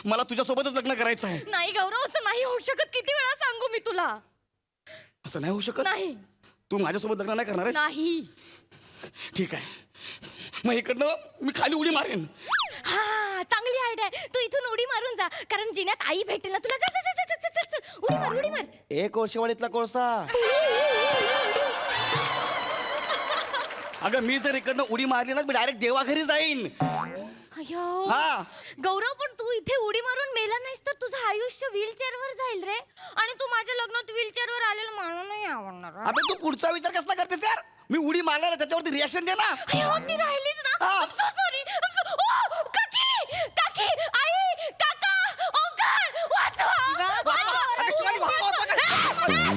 मला तुझ्यासोबतच लग्न करायचं आहे. नाही गौरव, असं नाही होऊ शकत. किती वेळा सांगू मी तुला? असं नाही होऊ शकत. नाही तू माझ्यासोबत लग्न नाही करणार आहेस? नाही. ठीक आहे, मग इकडनं मी खाली उडी मारेन. हा, चांगली आयडिया आहे. तू इथून उडी मारून जा, कारण जिन्यात आई भेटेल ना तुला. जा, जा, जा, जा, जा, जा, जा. उडी मार, उडी मार. ए कोळशेवाडीतला कोळसा. अगं मी जर इकडनं उडी मारली ना, मी डायरेक्ट देवाघरी जाईन. अय्यो. हा. गौरव, पण तू इथे उडी मारून मेला नाहीस तर तुझं आयुष्य व्हीलचेअर वर जाईल रे. आणि तू माझ्या लग्नात व्हीलचेअर वर आलेलं मला नाही आवडणार. अबे तू पुढचा विचार कसला करतेस यार? मी उडी मारणार त्याच्यावरती रिॲक्शन दे ना. अय्यो, ती राहिलीच ना. हा. I'm so sorry. काकी, काकी, आई, काका, ओंकार, वाचवा. वाचवा. अगं, शिवाजी, वाचवा, वाचवा.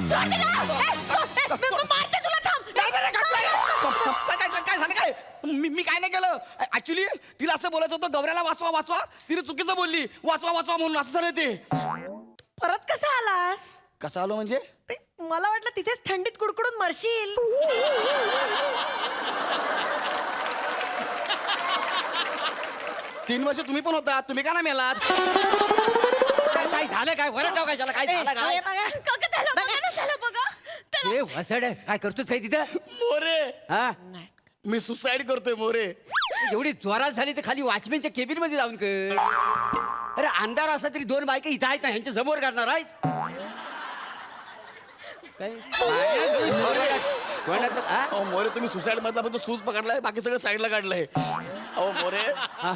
सोड तिला. मी मारते तुला, थांब. काय झालं काय? मी काय नाही केलं ऍक्च्युली. तिला असं बोलायचं होतं गौऱ्याला वाचवा वाचवा, तिने चुकीचं बोलली. वाचवा वाचवा म्हणून असं झालं ते. परत कसा आलास? कसं आलो म्हणजे? मला वाटलं तिथेच थंडीत कुडकुडून मरशील. 3 वर्ष तुम्ही पण होता, तुम्ही का नाही मेलात? काय झालं? काय वरट काय झालं? काय झालं काय? काका, त्याला बघा ना, त्याला बघा. त्याला- ए वसड काय करतोस काय तिथं? मोरे, हा, मी सुसाईड करतोय मोरे. एवढी जोरात झाली तर खाली वॉचमॅनच्या केबिन मध्ये जाऊन कर. अरे अंधार असला तरी 2 बायका इथं आहेत ना, ह्यांच्या समोर करणार आहेस काय? तोंडात- हा? अहो मोरे, तुम्ही सुसाईड मधला फक्त सूज पकडलाय, बाकी सगळं साईडला काढलंय. अहो मोरे, हा.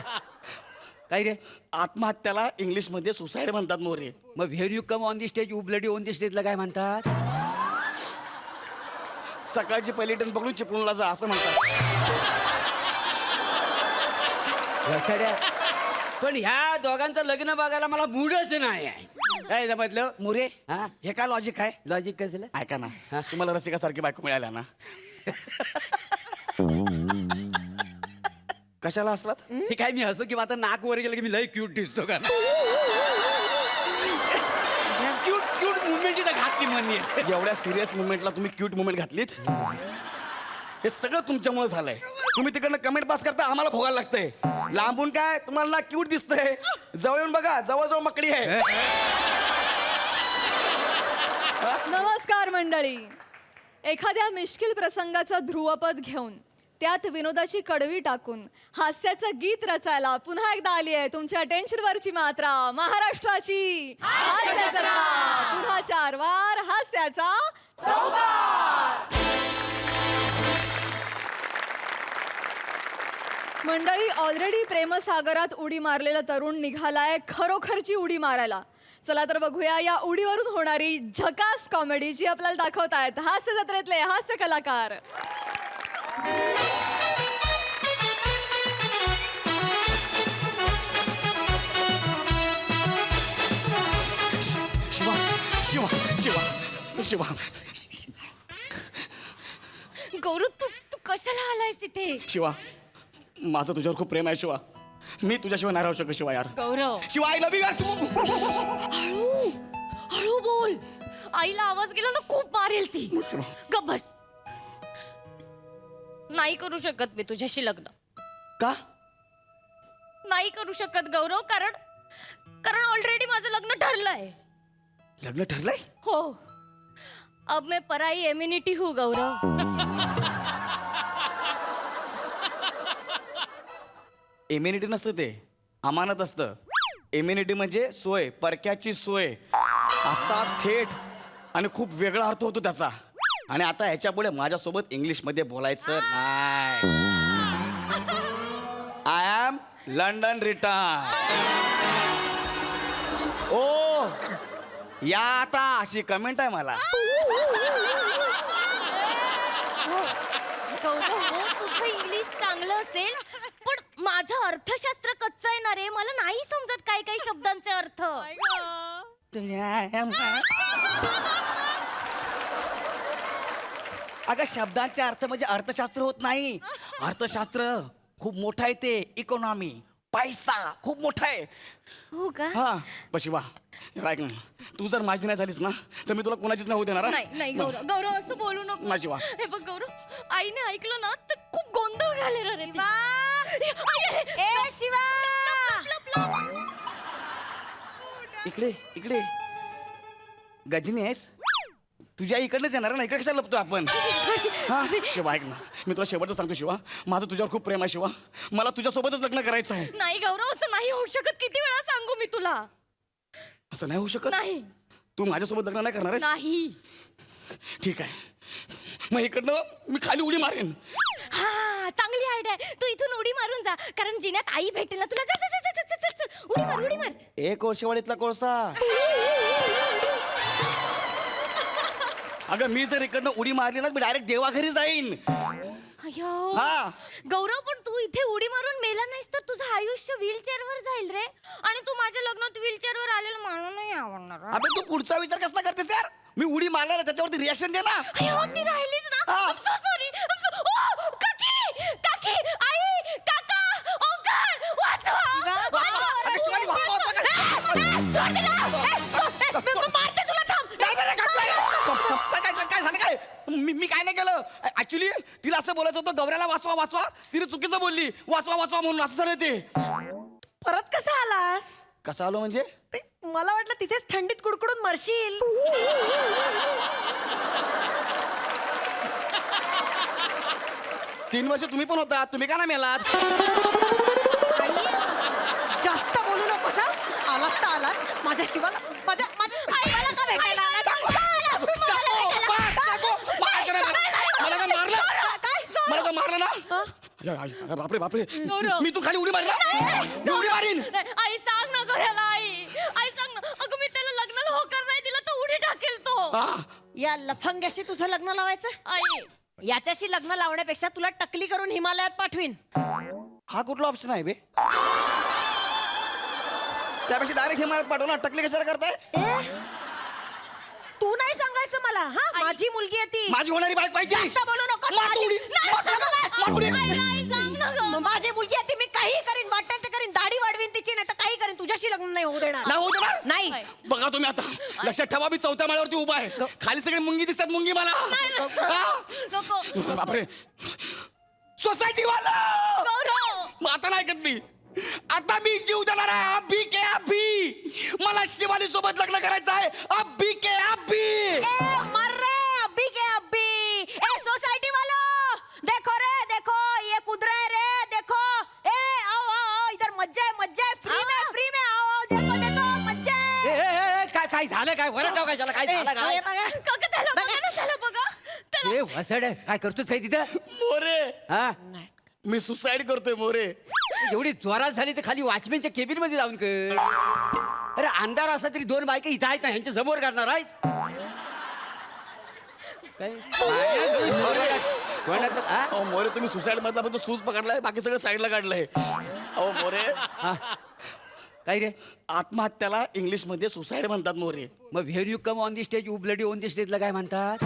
काय रे? आत्महत्याला इंग्लिश मध्ये सुसाईड म्हणतात मोरे. मग when you come on the stage you bloody on the स्टेजला काय म्हणतात? सकाळची पहिली टन पकडून चिपळूणला जा असं म्हणतात. वसड्या, पण ह्या दोघांचं लग्न बघायला मला मूडच नाही आहे. काय समजलं? मोरे, हा? हे काय लॉजिक आहे? लॉजिक काय झालं? ऐका ना, तुम्हाला रसिकासारखी बायको मिळाल्या ना. कशाला असलात? हे काय मी हसू किंवा आता नाक वर गेलं की मी लय क्यूट दिसतो का? क्यूट क्यूट मुवमेंट इथं घातली म्हणली. एवढ्या सिरियस मुवमेंटला तुम्ही क्यूट मुवमेंट घातलीत. हे सगळं तुमच्यामुळे झालंय. तुम्ही तिकडनं कमेंट पास करता, आम्हाला भोगायला लागतंय. लांबून काय तुम्हाला क्यूट दिसतंय, जवळ येऊन बघा, जवळ मकडी आहे. नमस्कार मंडळी. एखाद्या मिश्किल प्रसंगाचं ध्रुवपद घेऊन त्यात विनोदाची कडवी टाकून हास्याचं गीत रचायला पुन्हा एकदा आली आहे तुमच्या टेन्शनवरची मात्रा, महाराष्ट्राची हास्याचा ताप. पुन्हा 4 वार हास्याचा चौकार. मंडळी, ऑलरेडी प्रेमसागरात उडी मारलेला तरुण निघालाय खरोखरची उडी मारायला. चला तर बघूया या उडीवरून होणारी झकास कॉमेडी जी आपल्याला दाखवतायत हास्य जत्रेतले हास्य कलाकार. शिवा शिवा शिवा शिवा. गौरव, तू तू कशाला आलायस तिथे? शिवा, माझं तुझ्यावर खूप प्रेम आहे शिवा. मी तुझ्याशिवाय नाही राहू शकत शिवा यार. गौरव, शिवा, आय लव्ह यू यार. हळू हळू बोल. आईला आवाज गेला ना, खूप मारेल ती. शिवा. गप बस. नाही करू शकत मी तुझ्याशी लग्न. का? नाही करू शकत गौरव, कारण कारण ऑलरेडी माझं लग्न ठरलंय. लग्न ठरलंय? हो, अब मैं पराई एम्युनिटी हूँ गौरव. इम्युनिटी नसतं ते, अमानत असतं. इम्युनिटी म्हणजे सोय, परक्याची सोय. असा थेट आणि खूप वेगळा अर्थ होतो त्याचा. आणि आता ह्याच्या पुढे माझ्यासोबत इंग्लिश मध्ये बोलायचं नाही. I am London return. ओ या आता, अशी कमेंट आहे मला. गौरव, हो तुझं इंग्लिश चांगलं असेल, पण माझं अर्थशास्त्र कच्चं आहे ना रे. मला नाही समजत काही काही शब्दांचे अर्थ. अगं शब्दांचे अर्थ म्हणजे अर्थशास्त्र होत नाही. अर्थशास्त्र खूप मोठा आहे, ते इकॉनॉमी, पैसा खूप मोठा आहे. हो का? हा पशिवा, ऐक ना, तू जर माझी नाही झालीस ना तर मी तुला कोणाचीच नाही होऊ देणार. नाही नाही गौरव, गौरव असं बोलू नको. माझी वा. हे बघ गौरव, आईने ऐकलं ना तर खूप गोंधळ घालेल रे. ए शिवा, इकडे इकडे गजनी आहेस तुझ्या आई इकडनंच येणार ना इकडे कशाला लपतो आपण हा शिवा ऐक ना मी तुला शेवटचं सांगतो शिवा माझं तुझ्यावर खूप प्रेम आहे शिवा मला तुझ्यासोबतच लग्न करायचं आहे नाही गौरव, असं नाही होऊ शकत. किती वेळा सांगू मी तुला? असं नाही होऊ शकत नाही तू माझ्यासोबत लग्न नाही करणार आहेस नाही. ठीक आहे मग इकडनं मी खाली उडी मारेन हा चांगली आयडिया आहे. तू इथून उडी मारून जा, कारण जिन्यात आई भेटेल ना तुला. जा, जा, जा, जा, जा, जा, जा. उडी मार, उडी मार. ए कोळशेवाडीतला कोळसा अगं मी जर इकडनं उडी मारली ना मी डायरेक्ट देवाघरी जाईन अय्यो. हा. गौरव, पण तू इथे उडी मारून मेला नाहीस तर तुझं आयुष्य व्हीलचेअर वर जाईल रे. आणि तू माझ्या लग्नात व्हीलचेअर वर आलेलं मला नाही आवडणार. अबे तू पुढचा विचार कसला करतेस यार मी उडी मारणार आहे, त्याच्यावरती रिॲक्शन दे ना अय्यो, ती राहिलीच ना. हा. I'm so sorry. काकी, काकी, आई, काका, ओंकार, वाचवा. वाचवा. अगं, शिवाजी, वाचवा, वाचवा. सोड तिला. मारते तुला, थांब. काय झालं काय मी काय नाही केलं ऍक्च्युली तिला असं बोलायचं होतं गौऱ्याला वाचवा वाचवा तिने चुकीचं बोलली वाचवा वाचवा म्हणून असं झालं ते परत कसा आलास? कसं आलो म्हणजे मला वाटलं तिथेच थंडीत कुडकुडून मरशील. 3 वर्ष तुम्ही पण होता तुम्ही का नाही मेलात जास्त बोलू नकोस हा. आलास तर आलास माझ्या शिवाला माझ्या माझ्या आईला का भेटायला आलास? मला का मारलं काय? मला का मारलं ना बापरे बापरे मी तू खाली उडी मारला मी उडी मारीन नाही, आई सांग ना गौऱ्याला. आई सांग ना. अगं मी त्याला लग्नाला होकार नाही दिला तर उडी टाकेल तो. हा या लफंग्याशी तुझं लग्न लावायचं? आई याच्याशी लग्न लावण्यापेक्षा तुला टकली करून हिमालयात पाठवीन. हा कुठला ऑप्शन आहे बे त्यापेक्षा डायरेक्ट हिमालयात पाठव ना टकले कशाला करताय तू नाही सांगायचं मला. हा माझी मुलगी आहे ती. माझी होणारी बाईक पाहिजे जास्त बोलू नको. मार उडी. मार उडी. आई सांग ना गं. माझी मुलगी आहे ती. मी काही करीन वाटेल ते करीन. दाढी वाढवीन तिची नाही तर काही करीन. तुझ्याशी लग्न नाही होऊ देणार. नाही होऊ देणार? नाही. बघा तुम्ही आता लक्षात ठेवा मी 4थ्या माळ्यावरती उभा आहे खाली सगळे मुंगी दिसतात मुंगी मला हा? नको. बापरे सोसायटी वाला गौरव. मग आता नाही ऐकत मी आता मी जीव देणार आहे अभी के अभी मला शिवाली सोबत लग्न करायचं आहे अभी के अभी ए मर रे अभी के अभी. ए सोसाइटी वालो देखो रे देखो ये कुदरा है रे देखो. ए आओ आओ आओ इधर मज्जा है फ्री में आओ देखो देखो मज्जा है. काय काय झालं काय वरटाव काय झालं काय झालं ए, काय बघा. काका त्याला बघा ना, त्याला बघा. ए वसड काय करतोस काय तिथं मोरे हा मी सुसाईड करतोय मोरे एवढी जोरात झाली तर खाली वॉचमॅनच्या केबिन मध्ये जाऊन कर अरे अंधार असला तरी 2 बायका इथं आहेत ना ह्यांच्या समोर काढणार आहेस काय हा? अहो मोरे तुम्ही सुसाईड मधला पण तो सूज पकडलाय बाकी सगळं साईडला काढलंय अहो मोरे हा. काय रे आत्महत्याला इंग्लिश मध्ये सुसाईड म्हणतात मोरे मग where you come on the stage you bloody on the स्टेजला काय म्हणतात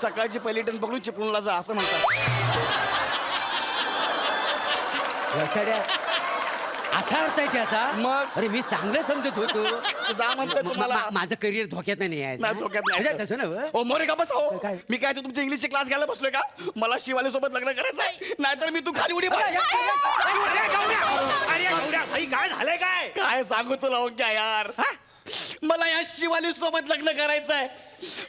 सकाळची पहिली टन पकडून चिपळूणला जा असं म्हणतात वसाड्या असा अर्थ आहे त्याचा मग? अरे मी चांगलं समजत होतो जा म्हणतात तुम्हाला माझं करिअर धोक्यात नाही आहे नाही धोक्यात नाही म्हणजे तसं ना ओ मोरे का बसा हो काय? मी काय तू तुमचे इंग्लिशचे क्लास घ्यायला बसलोय का मला शिवाली सोबत लग्न करायचंय नाहीतर मी तू खाली उडी मार. भाई काय झालंय काय काय सांगू तुला हो क्या यार मला या शिवाली सोबत लग्न करायचंय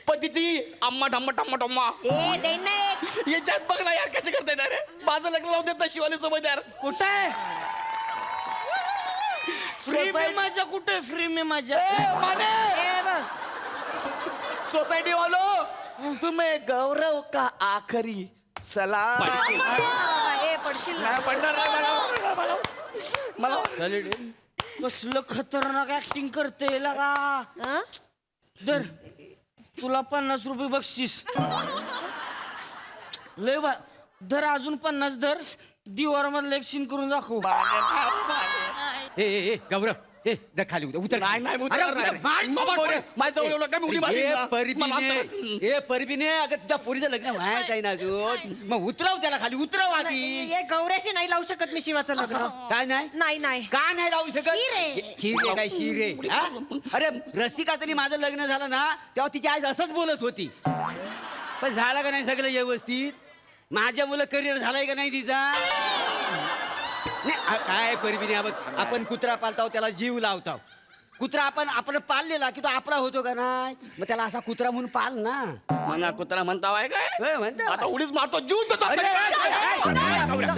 पण तिची अम्मा ठम्मा टम्मा टम्मा ए देईन ना एक. याच्यात बघ ना यार कसे करतायत अरे माझं लग्न लावून देत शिवाली सोबत यार कुठे फ्री में सोसायटी माझ्या कुठे फ्री में माझ्या माने ए बघ. सोसाइटी वालो तुम्हें गौरव का आखरी सलाम ए पडशील ना. नाही पडणार नाही मला कसलं खतरनाक ऍक्टिंग करते लगा हं? दर तुला 50 रुपये बक्षीस लय बा धर अजून 50 धर दिवार मधलं एक सीन करून दाखव ए गौरव ए जा खाली उतर नाही, नाही, उतर, अरे, नाही. उतर, मार, मोबाईल मोबाईल. माझ्या जवळ येऊ नका, मी उडी मारीन ए, ना. परबिने, मला आता- ए परबिने अगं तुझ्या पोरीचं लग्न व्हायचं आहे ना अजून मग उतरव त्याला खाली उतरव आधी ए गौऱ्याशी नाही लावू शकत मी शिवाचं लग्न. काय नाही नाही नाही का नाही राहू शकत शिरे. शिरे काय शिरे हा? अरे रसिका तरी माझं लग्न झालं ना तेव्हा तिची आज असंच बोलत होती पण झालं का नाही सगळं व्यवस्थित माझ्या मुलं करिअर झालंय का नाही तिचा नाही काय परिबिनी बघ आपण कुत्रा पालताव त्याला जीव लावताव कुत्रा आपण पाळलेला की तो आपला होतो का नाही मग त्याला असा कुत्रा म्हणून पाल ना मना कुत्रा म्हणताव आहे काय होय, म्हणताव. आता उडीच मारतो जीव देतो अरे,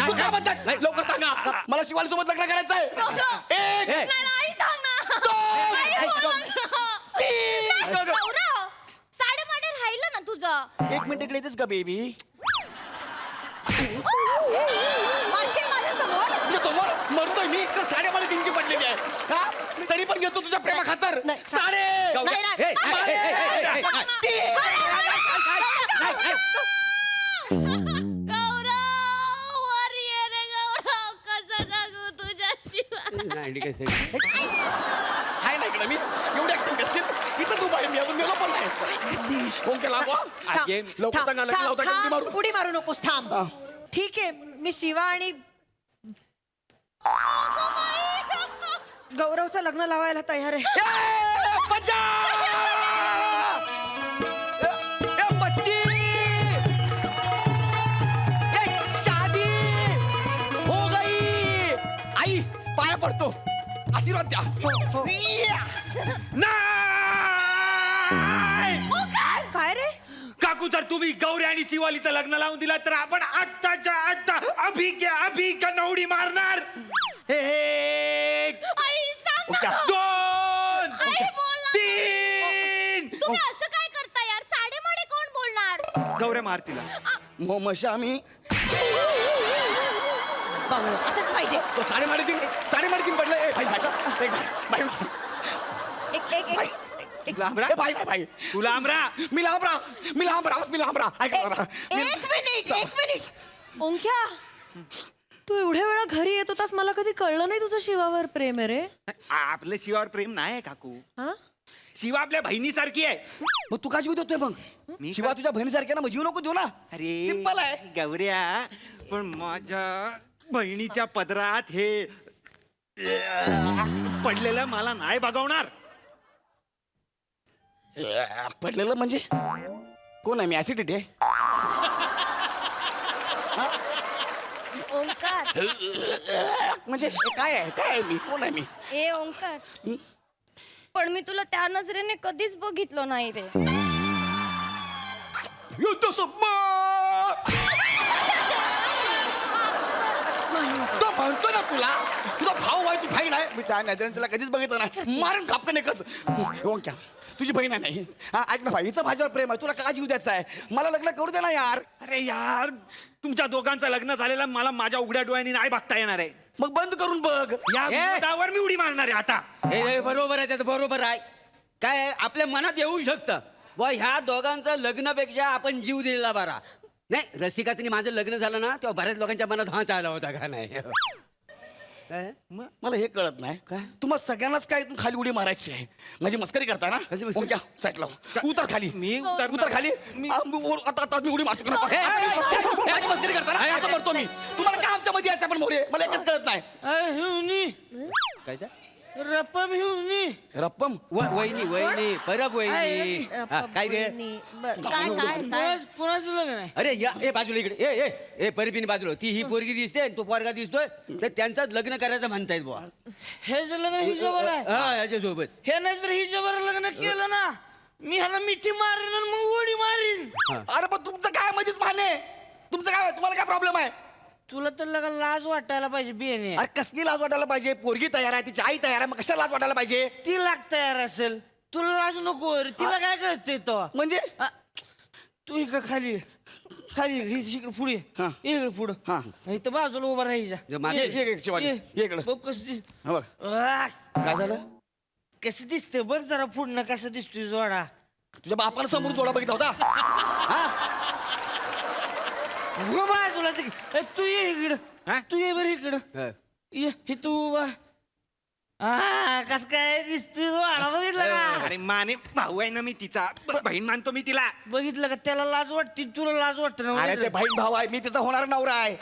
कुत्रा म्हणतात लवकर सांगा मला शिवाली सोबत लग्न करायचंय एक ए, आई सांग ना दोन, आई, बोला ना. तीन. गौरव, साडेमाडे राहिलं ना तुझं. एक मिनिट इकडे येतेस का बेबी मारशील माझ्या समोर तुझ्या समोर मरतोय मी तर साडे मला तीनची पडलेली आहे हा? तरी पण घेतो तुझ्या प्रेमा खातर नाही, साडे नाही, नाही. ए, ए, ए, ए, ए, ए, तीन. गौरव, वर ये रे गौरव, कसं जगू तुझ्याशिवाय? नाही, ठीक आहे. हाय ना इकडे मी एवढी ऍक्टिंग करशील इथं तू बाहेर मी अजून मेलो पण नाही कोण केला गो आगे, लवकर सांगा लग्न लावता का ती मारू उडी मारू नकोस थांब हा. ठीक आहे मी शिवा आणि गौरवचं लग्न लावायला तयार आहे ए, बच्चा! ए, बच्ची! ए, शादी हो गई आई पाया पडतो आशीर्वाद द्या या! काय रे काकू जर तुम्ही गौरी आणि शिवालीचं लग्न लावून दिला तर आपण आत्ताच्या आत्ता अभि का नवडी मारणार एक आई सांग ना. दोन आई, बोल ना. तीन तुम्ही असं काय करता यार साडेमाडे कोण बोलणार गौऱ्या मार तिला मशा आम्ही बाबा, असंच पाहिजे तो साडेमाडे तीन पडले ए, भाई भाई भाई भाई एक एक एक तुला आमरा ए, भाई भाई भाई तुला आमरा मी लांब राहा ऐका जरा. एक मिनिट ओंख्या तू एवढ्या वेळा घरी येत होतास मला कधी कळलं नाही तुझं शिवावर प्रेम आहे रे आपलं शिवावर प्रेम नाही आहे काकू हा शिवा आपल्या बहिणीसारखी आहे मग तू का जीव देतोय मग मी शिवा का- तुझ्या बहिणीसारख्या ना मग जीव नको देऊ ना अरे सिंपल आहे गौऱ्या पण माझ्या बहिणीच्या पदरात हे पडलेलं मला नाही बघवणार पडलेलं म्हणजे कोण आहे मी ऍसिडिटी आहे ओंकार म्हणजे काय आहे मी कोण आहे मी ए ओंकार पण मी तुला त्या नजरेने कधीच बघितलं नाही रे युद्ध सम्राट! तो म्हणतो ना तुझा भाऊ आहे तू भाई नाही मी त्या नजरेने तुला कधीच बघितलं नाही मारून खापकन एकच ओंक्या तुझी बहीण आहे नाही हा ऐक ना भाई हिचं माझ्यावर प्रेम आहे तुला का जीव द्यायचा आहे मला लग्न करू दे ना यार अरे यार तुमच्या दोघांचं लग्न झालेलं मला माझ्या उघड्या डोळ्यांनी नाही बघता येणार आहे मग बंद करून बघ या ए! मुद्द्यावर मी उडी मारणार आहे आता हे बरोबर आहे त्याचं बरोबर आहे काय आहे, आपल्या मनात येऊ शकतं व ह्या दोघांचं लग्नापेक्षा आपण जीव दिलेला बरा नाही रसिकाचं माझं लग्न झालं ना तेव्हा बऱ्याच लोकांच्या मनात हा आला होता का नाही काय? मला हे कळत नाही काय तुम्हाला सगळ्यांनाच काय इथून खाली उडी मारायची आहे माझी मस्करी करता ना कशी मस्करी? ओंक्या साईड लाव उतर खाली मी उतरणार. उतर खाली आता मी उडी मारतो का? माझी मस्करी करता ना आता मरतो मी तुम्हाला काय आमच्या मध्ये यायचं पण मोरे मला एकच कळत नाही अरे हिवनी काय ते? रप्पम हिवनी रप्पम वहिनी परब वहिनी हा, काय गे काय काय काय कोणाचं लग्न आहे अरे या ए बाजूला इकडे ए परिबिनी बाजूला ती ही पोरगी दिसते आणि तो पोरगा दिसतोय तर त्यांचं लग्न करायचं म्हणतायत बुवा हे जे लग्न हिच्यावर आहे हा याच्यासोबत हे नाही तर हिच्यावर लग्न केलं ना मी ह्याला मिठी मारीन आणि मग उडी मारीन अरे पण तुमचं काय मध्येच माने तुमचं काय तुम्हाला काय प्रॉब्लेम आहे तुला तर लगा लाज वाटायला पाहिजे बियाणे अरे कसली लाज वाटायला पाहिजे पोरगी तयार आहे तिची आई तयार आहे मग कशाला लाज वाटायला पाहिजे ती लाग तयार असेल तुला लाज नको रे. तिला काय कळतंय तो म्हणजे तू इकडे खाली ये. खाली ये. इकडे पुढे ये. हा. इकडे पुढं हा. इथं बाजूला उभा राहायचा जो मागे- ये शिवाजी ये इकडं बघ कसं दिस हा बघ आह, काय झालं कसं दिसतंय बघ जरा पुढनं कसं दिसतोय जोडा तुझ्या बापानं समोर जोडा बघितला होता हा हो बाजूला ते. ए, तू ये इकडं हा? तू ये बरं इकडं हा. ये हे तू उभा कस काय दिसतोय जोडा बघितलं का अरे माने भाऊ आहे ना मी तिचा बहीण मानतो मी तिला बघितलं का त्याला लाज वाटते तुला लाज वाटत अरे ते बहीण भाऊ आहे मी तिचा होणार नवरा आहे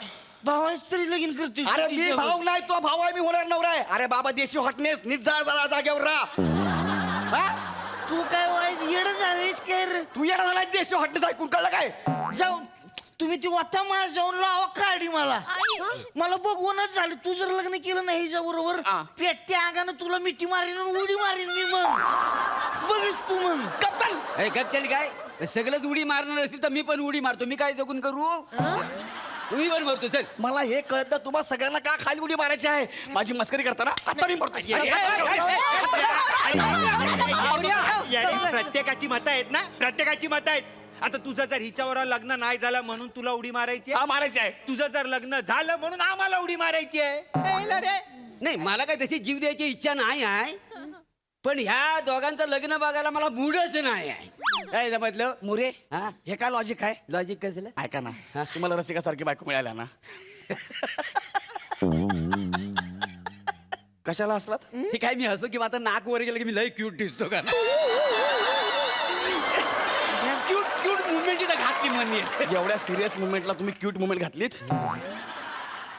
भावाच तरी लगीन करतोय अरे मी भाऊ नाही तो भाऊ आहे मी होणार नवरा आहे अरे बाबा देशी हॉटनेस नीट जा जरा जागेवर राहा हा? तू काय व्हायचं येड झालीस काय रे तू येणार झाला देशी हॉटनेस ऐकून कळलं काय जाऊ तुम्ही ती वाथा मला जाऊन लावा काढी मला मला बघूनच झालं. तू जर लग्न केलं नाही हिच्या बरोबर हा. पेटत्या अंगानं तुला मिठी मारीन आणि उडी मारीन मी मग. बघच तू मग. कप्तान अरे गपचल काय सगळंच उडी मारणार असतील तर मी पण उडी मारतो. मी काय जगून करू मी पण मारतो. चल मला हे कळतं तुम्हाला सगळ्यांना का खाली उडी मारायची आहे. माझी मस्करी करताना आता मी मरतो. प्रत्येकाची मतं आहेत ना, प्रत्येकाची मतं आहेत. आता तुझं जर हिच्यावर लग्न नाही झालं म्हणून तुला उडी मारायची आहे. हा मारायची आहे. तुझं जर लग्न झालं म्हणून आम्हाला उडी मारायची आहे. कळलं रे? नाही मला काय तशी जीव द्यायची इच्छा नाही आहे पण ह्या दोघांचं लग्न बघायला मला मूडच नाही आहे. काय समजलं मुरे हा? हे काय लॉजिक आहे. लॉजिक काय झालं ऐका ना तुम्हाला रसिकासारखी बायको मिळाल्या ना कशाला असलात. हे काय मी हसो किंवा आता नाक वर गेलं की मी लय क्यूट दिसतो का क्यूट क्यूट मुवमेंट इथं घातली म्हणली एवढ्या सिरियस मुवमेंटला तुम्ही क्यूट मुवमेंट घातलीत.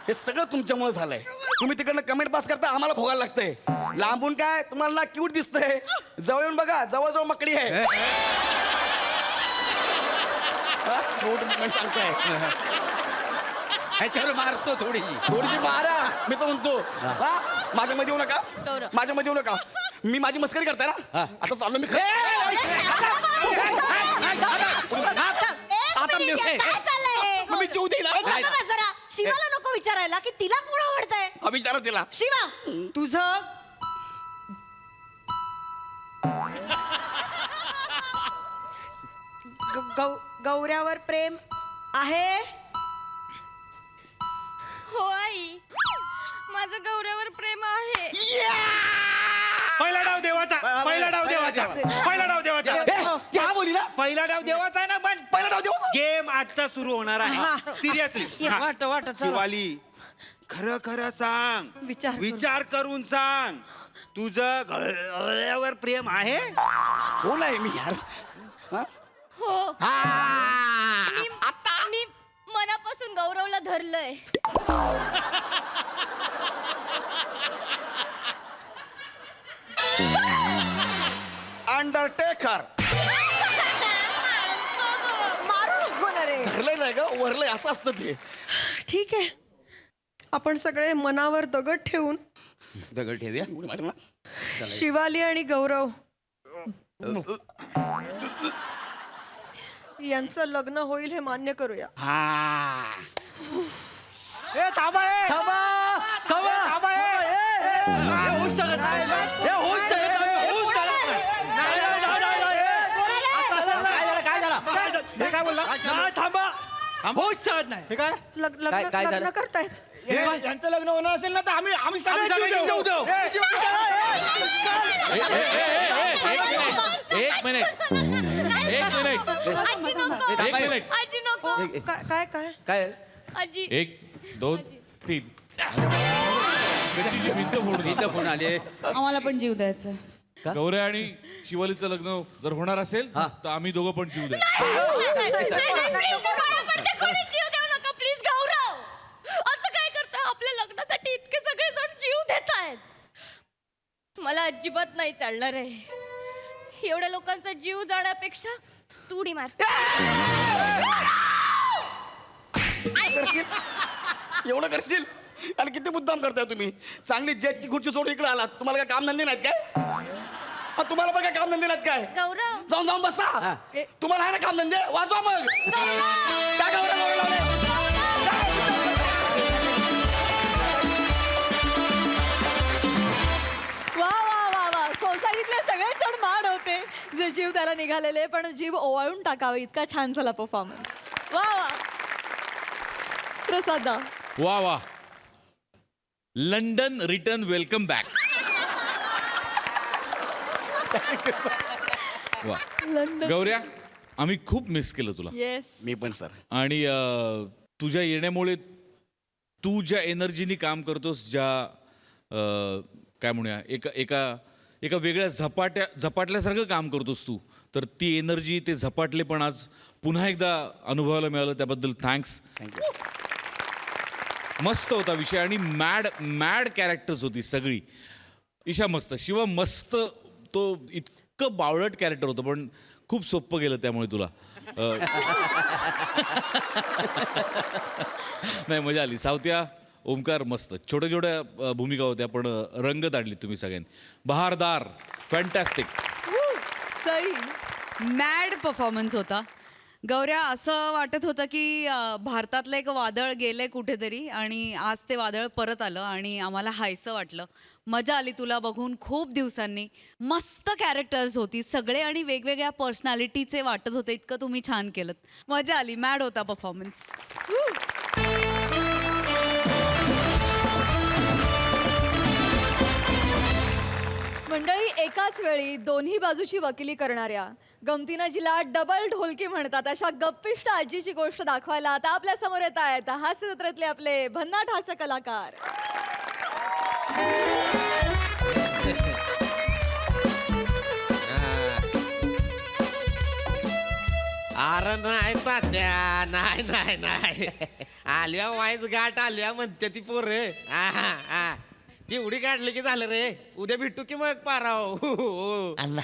हे सगळं तुमच्यामुळे झालंय. तुम्ही तिकडनं कमेंट पास करता आम्हाला भोगायला लागतंय. लांबून काय तुम्हाला क्यूट दिसतंय जवळ येऊन बघा जवळजवळ मकडी आहे. क्यूट मुवमेंट सांगताय ह्याच्यावर मारतो थोडी थोडीशी मारा. मी तर म्हणतो हा माझ्यामध्ये येऊ नका गौरव. माझ्यामध्ये येऊ नका. मी माझी मस्करी करताय ना आता चाललो मी एक आता मिनिट, मी- काय चाललंय हे? मग मी जीव देईन, हा? एक मिनिट बस जरा. शिवाला नको विचारायला की तिला कोण आवडतंय. विचारा तिला. शिवा तुझं गौऱ्यावर प्रेम आहे. हो आई माझं गौऱ्यावर प्रेम आहे. पहिला डाव देवाचा, पहिला डाव देवाचा, पहिला डाव देवाचा. क्या बोली ना पहिला डाव देवाचा आहे ना. पण पहिला डाव देऊ. गेम आता सुरू होणार आहे. सिरियसली वाट वाट चला. शिवाली खरं खरं सांग, विचार करून. विचार करून सांग. तुझं गळ्यावर प्रेम आहे. कोण आहे मी यार. हा? हो मी मनापासून गौरवला धरलंय. अंडरटेकर मारू नको ना रे. धरलंय नाही ग वरलंय असं असतं ते. ठीक आहे आपण सगळे मनावर दगड ठेवून दगड ठेवूया उडी मारेल ना. शिवाली आणि गौरव यांचं लग्न होईल हे मान्य करूया. थांबा थांबा होऊच शकत नाही. हे होऊच शकत नाही. होऊच शकत नाही. काय झालं हे काय बोलला? नाही, थांबा होऊच शकत नाही. हे काय? काय- काय झालं? लग्न करतायत. यांचं लग्न होणार असेल ना तर आम्ही सगळे आम्ही सगळे जीव जीव देऊ. एक मिनिट आजी नको आजी नको काय काय काय काय आजी 1 2 3 त्याची भिंत फोडून इथं फोन आले आम्हाला पण जीव द्यायचा. गौऱ्या आणि शिवालीचं लग्न जर होणार असेल हा. तर आम्ही दोघं पण जीव द्या. कोणी जीव देऊ नका प्लीज गौरव. असं काय करताय आपल्या लग्नासाठी इतके सगळे जण जीव देत आहेत. मला अजिबात नाही चालणार आहे. एवढ्या लोकांचा जीव जाण्यापेक्षा तू उडी मार. करशील एवढं करशील आणि किती मुद्दाम करताय तुम्ही. चांगली जजची खुर्ची सोडून इकडे आलात. तुम्हाला काय कामधंदे नाहीत काय. तुम्हाला पण काय कामधंदे नाहीत काय. गौरव जाऊन जाऊन बसा. तुम्हाला आहे ना कामधंदे वाजवा मग. काय गौरव लावले? वा वा वा वा सोसायटीतले सगळेच जण माड होते जे जीव त्याला निघालेले पण जीव ओवाळून टाकावे इतका छान झाला परफॉर्मन्स. वा वा प्रसादा वा वा लंडन रिटर्न वेलकम बॅक. वा गौऱ्या आम्ही खूप मिस केलं तुला येस मी पण सर. आणि तुझ्या येण्यामुळे तू ज्या एनर्जीनी काम करतोस ज्या काय म्हणूया एका एका एका वेगळ्या झपाटल्यासारखं काम करतोस तू तर ती एनर्जी ते झपाटलेपण आज पुन्हा एकदा अनुभवायला मिळालं त्याबद्दल थँक्स. थँक्यू. मस्त होता विषय आणि मॅड कॅरेक्टर्स होती सगळी. ईशा मस्त शिवा मस्त तो इतकं बावळट कॅरेक्टर होतं पण खूप सोपं गेलं त्यामुळे तुला नाही मजा आली. सावत्या, ओमकार मस्त. छोट्या छोट्या भूमिका होत्या पण रंगत आणली तुम्ही सगळ्यांनी. बहारदार, फॅन्टॅस्टिक. सई. मॅड परफॉर्मन्स होता. गौऱ्या, असं वाटत होतं की भारतातलं एक वादळ गेलंय कुठेतरी आणि आज ते वादळ परत आलं आणि आम्हाला हायसं वाटलं. मजा आली तुला बघून खूप दिवसांनी. मस्त कॅरेक्टर्स होती सगळे आणि वेगवेगळ्या पर्सनॅलिटीचे वाटत होते. इतकं तुम्ही छान केलं. मजा आली. मॅड होता परफॉर्मन्स. मंडळी, एकाच वेळी दोन्ही बाजूची वकिली करणाऱ्या, गमतीनं जिला डबल ढोलकी म्हणतात अशा गप्पिष्ट आजीची गोष्ट दाखवायला आता आपल्या समोर येत आहेत हास्य जत्रेतले आपले भन्नाट हास्य कलाकार. अरे नाही तात्या, नाही नाही नाही. आल्या वाईज गाठ आल्या म्हणते ती पोर. तेवढी काढली की झालं रे. उद्या भेटू की मग पाराव. अण्णा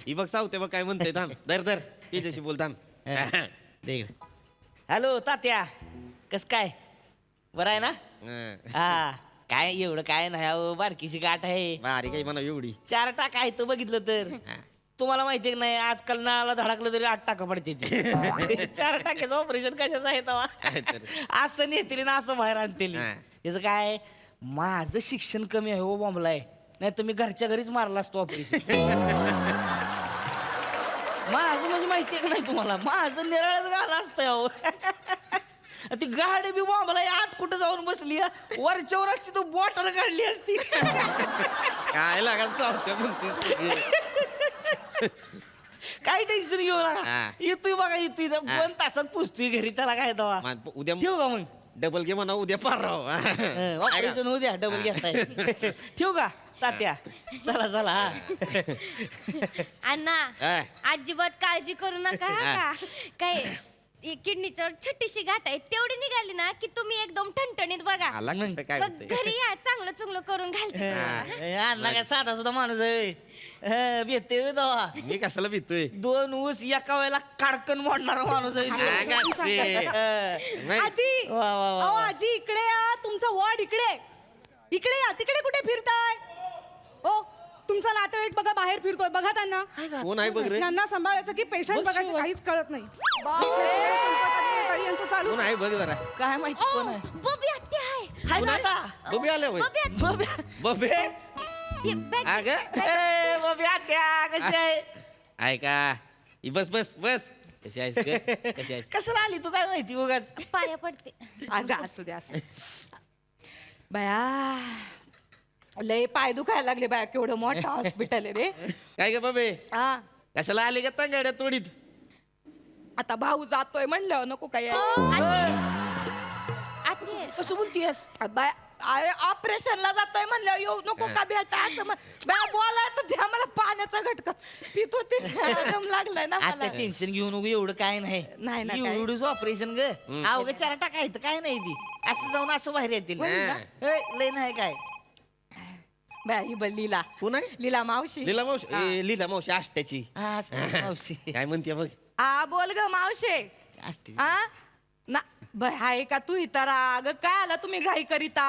ही बघ सावते बघ काय म्हणते. थांब दर दर तिच्याशी बोल थांब. हॅलो तात्या, कस काय? बरं आहे ना? हा, काय एवढं काय नाही अहो, बारकीशी गाठ आहे. बारी काही म्हणा एवढी. 4 टाका आहे तो बघितलं तर. तुम्हाला माहितीये की नाही, आजकाल नळाला धडकलं तरी 8 टाका पडते. 4 टाक्याचं ऑपरेशन कशाचं आहे तेव्हा? असं नेतील ना असं बाहेर आणतील. त्याचं काय, माझं शिक्षण कमी आहे हो बॉम्बला आहे. नाही तर मी घरच्या घरीच मारला असतो ऑपरेशन. माझं म्हणजे माहितीये का नाही तुम्हाला, माझं निराळच गाणं असतं अहो. ती गाडी बी बॉम्बला आत कुठं जाऊन बसली, वरच्यावर असती तो बॉटल काढली असती. काय लागायचं सावते म्हणते. काय टेन्शन घेऊ नका. हा. येतोय बघा, येतोय 2 तासात पुसतोय घरी. त्याला काय दवा. उद्या ठेवू का मग? डबल घे म्हणा उद्या पाराव. ऑपरेशन होऊ द्या, डबल घेताय. ठेवू का तात्या? चला चला. अण्णा, हा. अजिबात काळजी करू नका हा का. काय किडनीचं छोटीशी गाठ आहे, तेवढी निघाली ना की तुम्ही एकदम ठणठणीत बघा. आला म्हणतं काय मग म्हणते. घरी या, चांगलं चुंगलं करून घालते. अण्णा काय साधा सुद्धा माणूस आहे. भेटते दवा. मी कशाला भीतोय. 2 ऊस एका वेळेला काडकन मोडणारा माणूस आहे आजी, वा वा वा. अहो आजी इकडे या. तुमचा वॉर्ड इकडे. इकडे या. तिकडे कुठे फिरताय? हो, तुमचा नातेवाईक बघा बाहेर फिरतोय. बघा त्यांना. कोण आहे बघ रे. त्यांना सांभाळायचं की पेशंट बघायचं काहीच कळत नाही. तरी यांचं चालू. कोण आहे बघ जरा. काय माहिती कोण आहे? बबी हत्या आहे. हाय ना आता? बबी आल्या होय. बबी हत्या. बबे ती बॅग- अग बबी आत्या कशी आहे? आहे का. बस बस बस. कशी आहेस ग? कशी आहेस? कसं आली तू? काय माहिती उगाच. पाया पडते. अगं असू द्या बया. लय पाय दुखायला लागले बाया. केवढं मोठं हॉस्पिटल आहे रे. काय ग बबे, हा, कशाला आली का तंगाड्या तोडीत? आता भाऊ जातोय म्हणलं नको काय. आते कसं बोलतीयस? बाया, अरे ऑपरेशनला जातोय म्हणलं येऊ नको का भेटा असं बाया बोलाय तर द्या मला पाण्याचा घटका. पित होते दम लागलाय ना मला. आता टेन्शन घेऊ नको, एवढं काय नाही. नाही ना काय. एवढंच ऑपरेशन ग. अवघं 4 टाका आहे तर काय नाही ती. असं जाऊन असं बाहेर येतील. हा. लय नाही काय. बाया ही बघ लीला. कोण आहे? लीला मावशी. लीला मावशी. लीला मावशी आष्ट्याची. हा, मावशी. काय म्हणते बघ. आ बोल ग मावशे. असते. आ ना हाय का तू इतर अगं काय आला तुम्ही घाई करिता.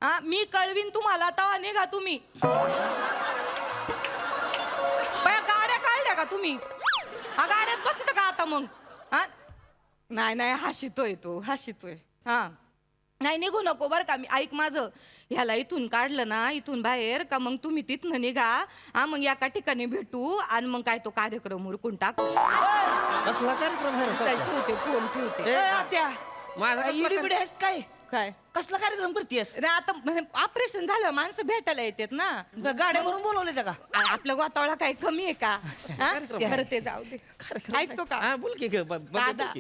हा, मी कळवीन तुम्हाला तेव्हा निघा तुम्ही. बाया गाड्या काढल्या का तुम्ही? हा, गाड्यात बसत का आता मग? हा, नाही नाही हशितोय तो हशितोय. हा, नाही निघू नको बरं का. मी ऐक माझं, ह्याला इथून काढलं ना इथून बाहेर का मग तुम्ही तिथनं निघा. हा, मग एका ठिकाणी भेटू आणि मग काय तो कार्यक्रम उरकून टाकू. कसला कार्यक्रम आहे रे? चल, ठेवते फोन ठेवते. ए, आत्या माझा कसला इडी बिडी आहेस काय? काय कसला कार्यक्रम करतेस? नाही आता ऑपरेशन झालं माणसं भेटायला येतात ना. गाड्या भरून बोलवले का? आपलं गोतावळा काही कमी आहे का? हा? बरं ते जाऊ दे. ऐकतो का हा बोल की ग. दादा,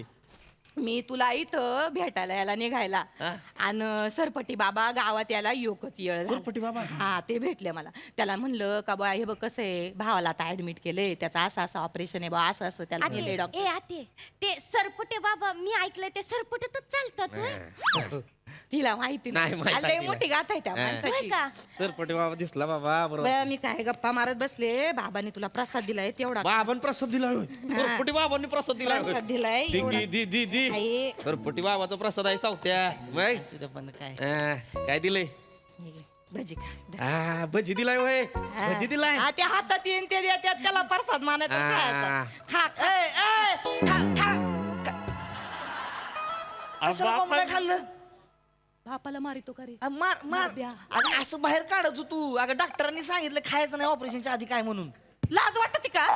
मी तुला इथं भेटायला याला निघायला आणि सरपटी बाबा गावात याला योगच येळ झाला. सरपटी बाबा? हा, ते भेटले मला. त्याला म्हणलं का बा हे बघ कसं आहे, भावाला आता ऍडमिट केलंय, त्याचं असं असं ऑपरेशन आहे बा, असं असं त्याला नेलंय डॉक्टर. ए आते, ते सरपटे बाबा मी ऐकलंय ते सरपटेतच चालतात होय? तिला माहिती नाही, माहित आहे लय तिला. मोठी गाथ आहे त्या हा. होय माणसाची का सरपटे बाबा दिसला बाबा बरोबर बया, मी काय गप्पा मारत बसले बाबांनी तुला प्रसाद दिलाय तेवढा बाबान प्रसाद दिला होय. सरपटी बाबांनी प्रसाद दिला होय. प्रसाद दिलाय एवढा. दी आई. सरपटी बाबाचा प्रसाद आहे सावत्या मग सुद्धा पण काय काय दिलंय हे घे, भजी खा हा भजी दिलाय होय भजी दिलाय हा, त्या हातात येईन ते देतात त्याला प्रसाद मानायचा हा. खायचा. खा खा असं कोंबडं खाल्लं बापाला मारितो का रे मार मार द्या. अगं असं बाहेर काढत होतो तू अगं डॉक्टरांनी सांगितलं खायचं नाही ऑपरेशनच्या आधी काय म्हणून लाज वाटत का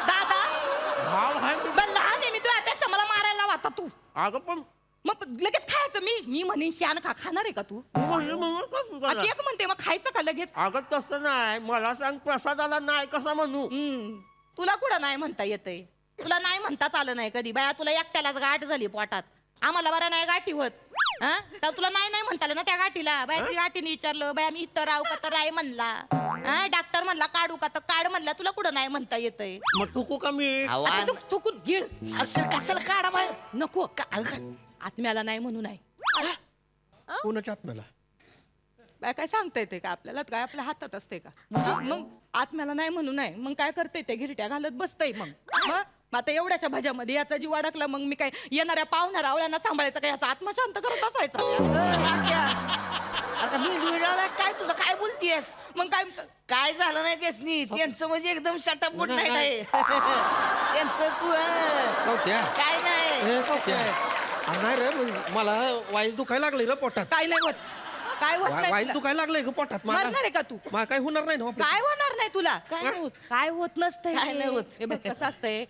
दादा भाव आहे पण लहान आहे मी तुझ्यापेक्षा मला मारायला वाटता तू अगं पण मग लगेच खायचं मी म्हणेन शान खाणार आहे का तू तेच म्हणते मग खायचं का लगेच अगं तसं नाही मला सांग प्रसादाला नाही कसा म्हणू तुला कुठं नाही म्हणता येतंय तुला नाही म्हणताच आलं नाही कधी बाया तुला एकट्यालाच गाठ झाली पोटात आम्हाला बरं नाही गाठी होत हा तर तुला नाही नाही म्हणता आलं ना त्या गाठीला बाया ती गाठीने विचारलं बाया मी इथं राहू का तर राय म्हणला हा डॉक्टर म्हणला काढू का तर काढ म्हणला तुला कुठं नाही म्हणता येतंय मग टुकू का मी आता तू थुकून गिळ कशाला काढा बाहेर नको आत्म्याला नाही म्हणू नाही कोणाच्या आत्म्याला बाय काय सांगता येते का आपल्याला काय आपल्या हातात असते का मग आत्म्याला नाही म्हणू नाही मग काय करते ते गिरट्या घालत बसतय मग आता एवढ्याशा भाज्यामध्ये याचा जीव अडकला मग मी काय येणाऱ्या पाहुण्या रावळ्यांना सांभाळायचा काय याचा आत्मा शांत करत असायचा आता मी दुरावला काय तुझं काय बोलतीयस मग काय काय झालं नाही त्यासनी त्यांचं म्हणजे एकदम शटअप गुड नाईट आहे त्यांचं तू सावत्या काय नाही ए, सावत्या नाही रे मला वाईस दुखायला लागले रे पोटात काय नाही होत काय होत नाही वाईस तुला? दुखायला लागले ग पोटात मला मरणार आहे का तू मला काय होणार नाही ना operation. काय होणार नाही तुला काय नाही होत काय होत नसतंय काय नाही होत. हे बघ कसं असतंय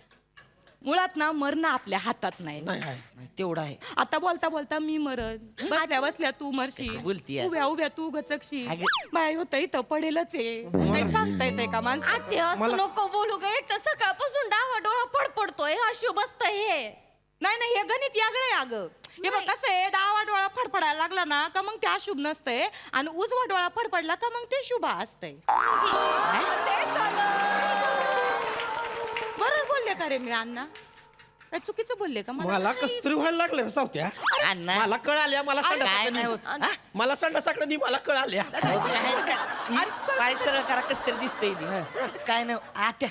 मुळात ना मरणं आपल्या हातात नाही नाही आहे तेवढं आहे आता बोलता बोलता मी मरण बसल्या बसल्या तू मरशी कसं बोलतीये? उभ्या उभ्या तू गचकशी अगं. बाय होत इथं पडेलच आहे काही सांगता येते का माणसं आते असं नको बोलू ग एक तर सकाळपासून डावा डोळा फडफडतोय अशुभ असतं हे नाही नाही हे गणित यागळं आहे अगं हे बघ कसं आहे डावा डोळा फडफडायला लागला ना का मग ते अशुभ नसतंय आणि उजवा डोळा फडफडला का मग ते शुभ असतंय बरोबर बोलले का रे मी अण्णा काय चुकीचं बोलले का मला कस तरी व्हायला लागलं रे सावत्या अण्णा. मला कळ आल्या मला काय संडासाकडे नाही नी. होत. हा? मला संडासाकडे नी मला कळ आल्या काय सरळ करा कस तरी दिसतंय ती. काय नाही आत्या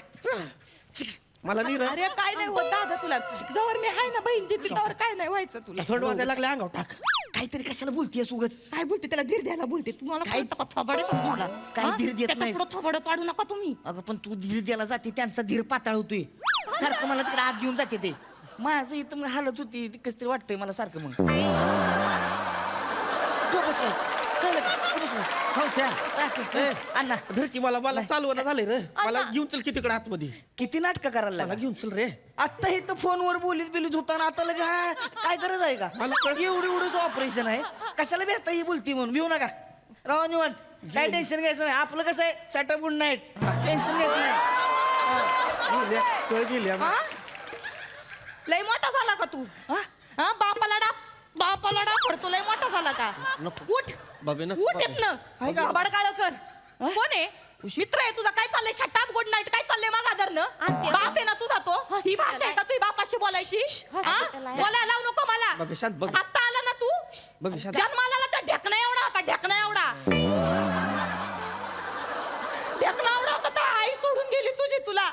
मला नी रे अरे काय नाही होत दादा तुला जवळ मी आहे ना बहीण त्यावर काय नाही व्हायचं तुला थंड वाजायला लागले अंगावर टाक काहीतरी कशाला बोलतीयस उगच काय बोलते त्याला धीर द्यायला बोलते तुम्हाला काय- कळतं का थोबाड आहे का तुम्हाला काय हा? धीर देत त्याच्या नाहीस? पुढं थोबाड पाडू नका तुम्ही अगं पण तू धीर द्यायला जाते त्यांचा धीर पाताळ होतोय सारखं मला तिकडे आत घेऊन जाते ते माझं इथं मग हालत होती कस तरी वाटतंय मला सारखं मग गप्प बस बाई. कळलं का? गप्प बस बाई. सावत्या राहते. अण्णा धर की मला चालवणं झाले रे मला घेऊन चल की तिकडे आतमध्ये किती नाटकं करायला मला लागला घेऊन चल रे आता हे तर फोनवर बोलीत होता ना आता लगे हा, काय गरज आहे का मला एवढंच ऑपरेशन आहे कशाला भेटता ही बोलती म्हणून भिऊ नका राव निवांत काय टेन्शन घ्यायचं नाही आपलं कसं आहे शटअप गुड नाईट टेन्शन घ्यायचं नाही गेल्या, कळ गेल्या हा? लय मोठा झाला का तू हा बापाला डाप पडतो लय मोठा झाला का नको. उठ बाबे नको, उठ बाबे. येत ना बडकाळ कर कोण आहे मित्र आहे तुझा काय चाललंय शटाप गुड नाईट काय चाललंय मग आदरनं आत्या. बाप आहे ना तुझा तो ही भाषा आहे का तुझी बापाशी बोलायची हा? त्याला. बोलायला लावू नको मला बाबे शांत बघ आत्ता आला ना तू बाबे शांत जन्माला आला तर ढेकणा एवढा होता ढेकणा एवढा होता तर आई सोडून गेली तुझी तुला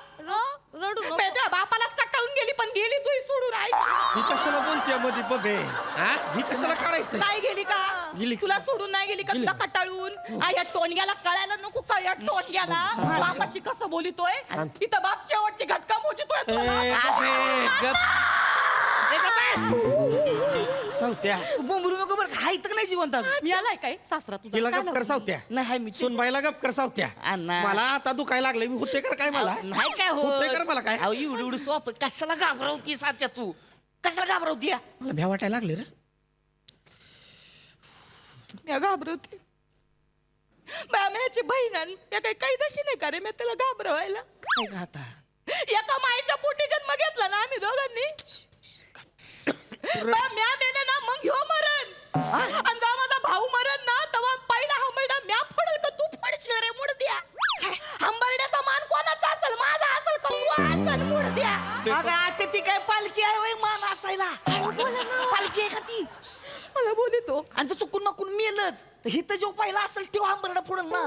रडू नको. तुझ्या बापालाच कटाळून गेली पण गेली तुझी सोडून आई ही कशाला बोलते मध्ये बघे हा ही कशाला काढायचं नाही गेली का गेली. तुला सोडून नाही गेली का तुला कटाळून या टोनग्याला कळायला नको का या टोनग्याला बापाशी कसं बोलितोय इथं बाप शेवटची घटका मोजितोय तुला. सावत्या बोंबलू नको बरं हाय तर नाही जिवंत अजून. मी आलाय काय सासरा तिला तुझा गप कर सावत्या नाही हाय मी सुनबाईला गप कर सावत्या अण्णा. मला आता दुखायला लागले मी होते कर काय मला नाही काय होतंय कर मला काय अहो एवढी सोप कशाला घाबरवती साध्या तू कशाला घाबरवती मला भ्या वाटायला लागले रे मी घाबरवते याची बहीण या काही काही दशी नाही का रे मी त्याला घाबरवायला काय का आता एका माईच्या पोटी जन्म घेतला ना आम्ही दोघांनी म्या मेले ना मग ह्यो मरण आणि जेव्हा माझा भाऊ मरण ना तेव्हा पहिला हंबरडा म्या फोडल का तू फोडशील रे मुडद्या हंबरड्याचा मान कोणाचा असेल माझा असेल का तू असेल मुडद्या अगं आता ती काय पालखी आहे वय मान असायला पालखी आहे का ती मला बोलितो आणि जर चुकून माकून मेलच तर हिथं जो पहिला असेल तेव्हा आंबरडा फोडन ना.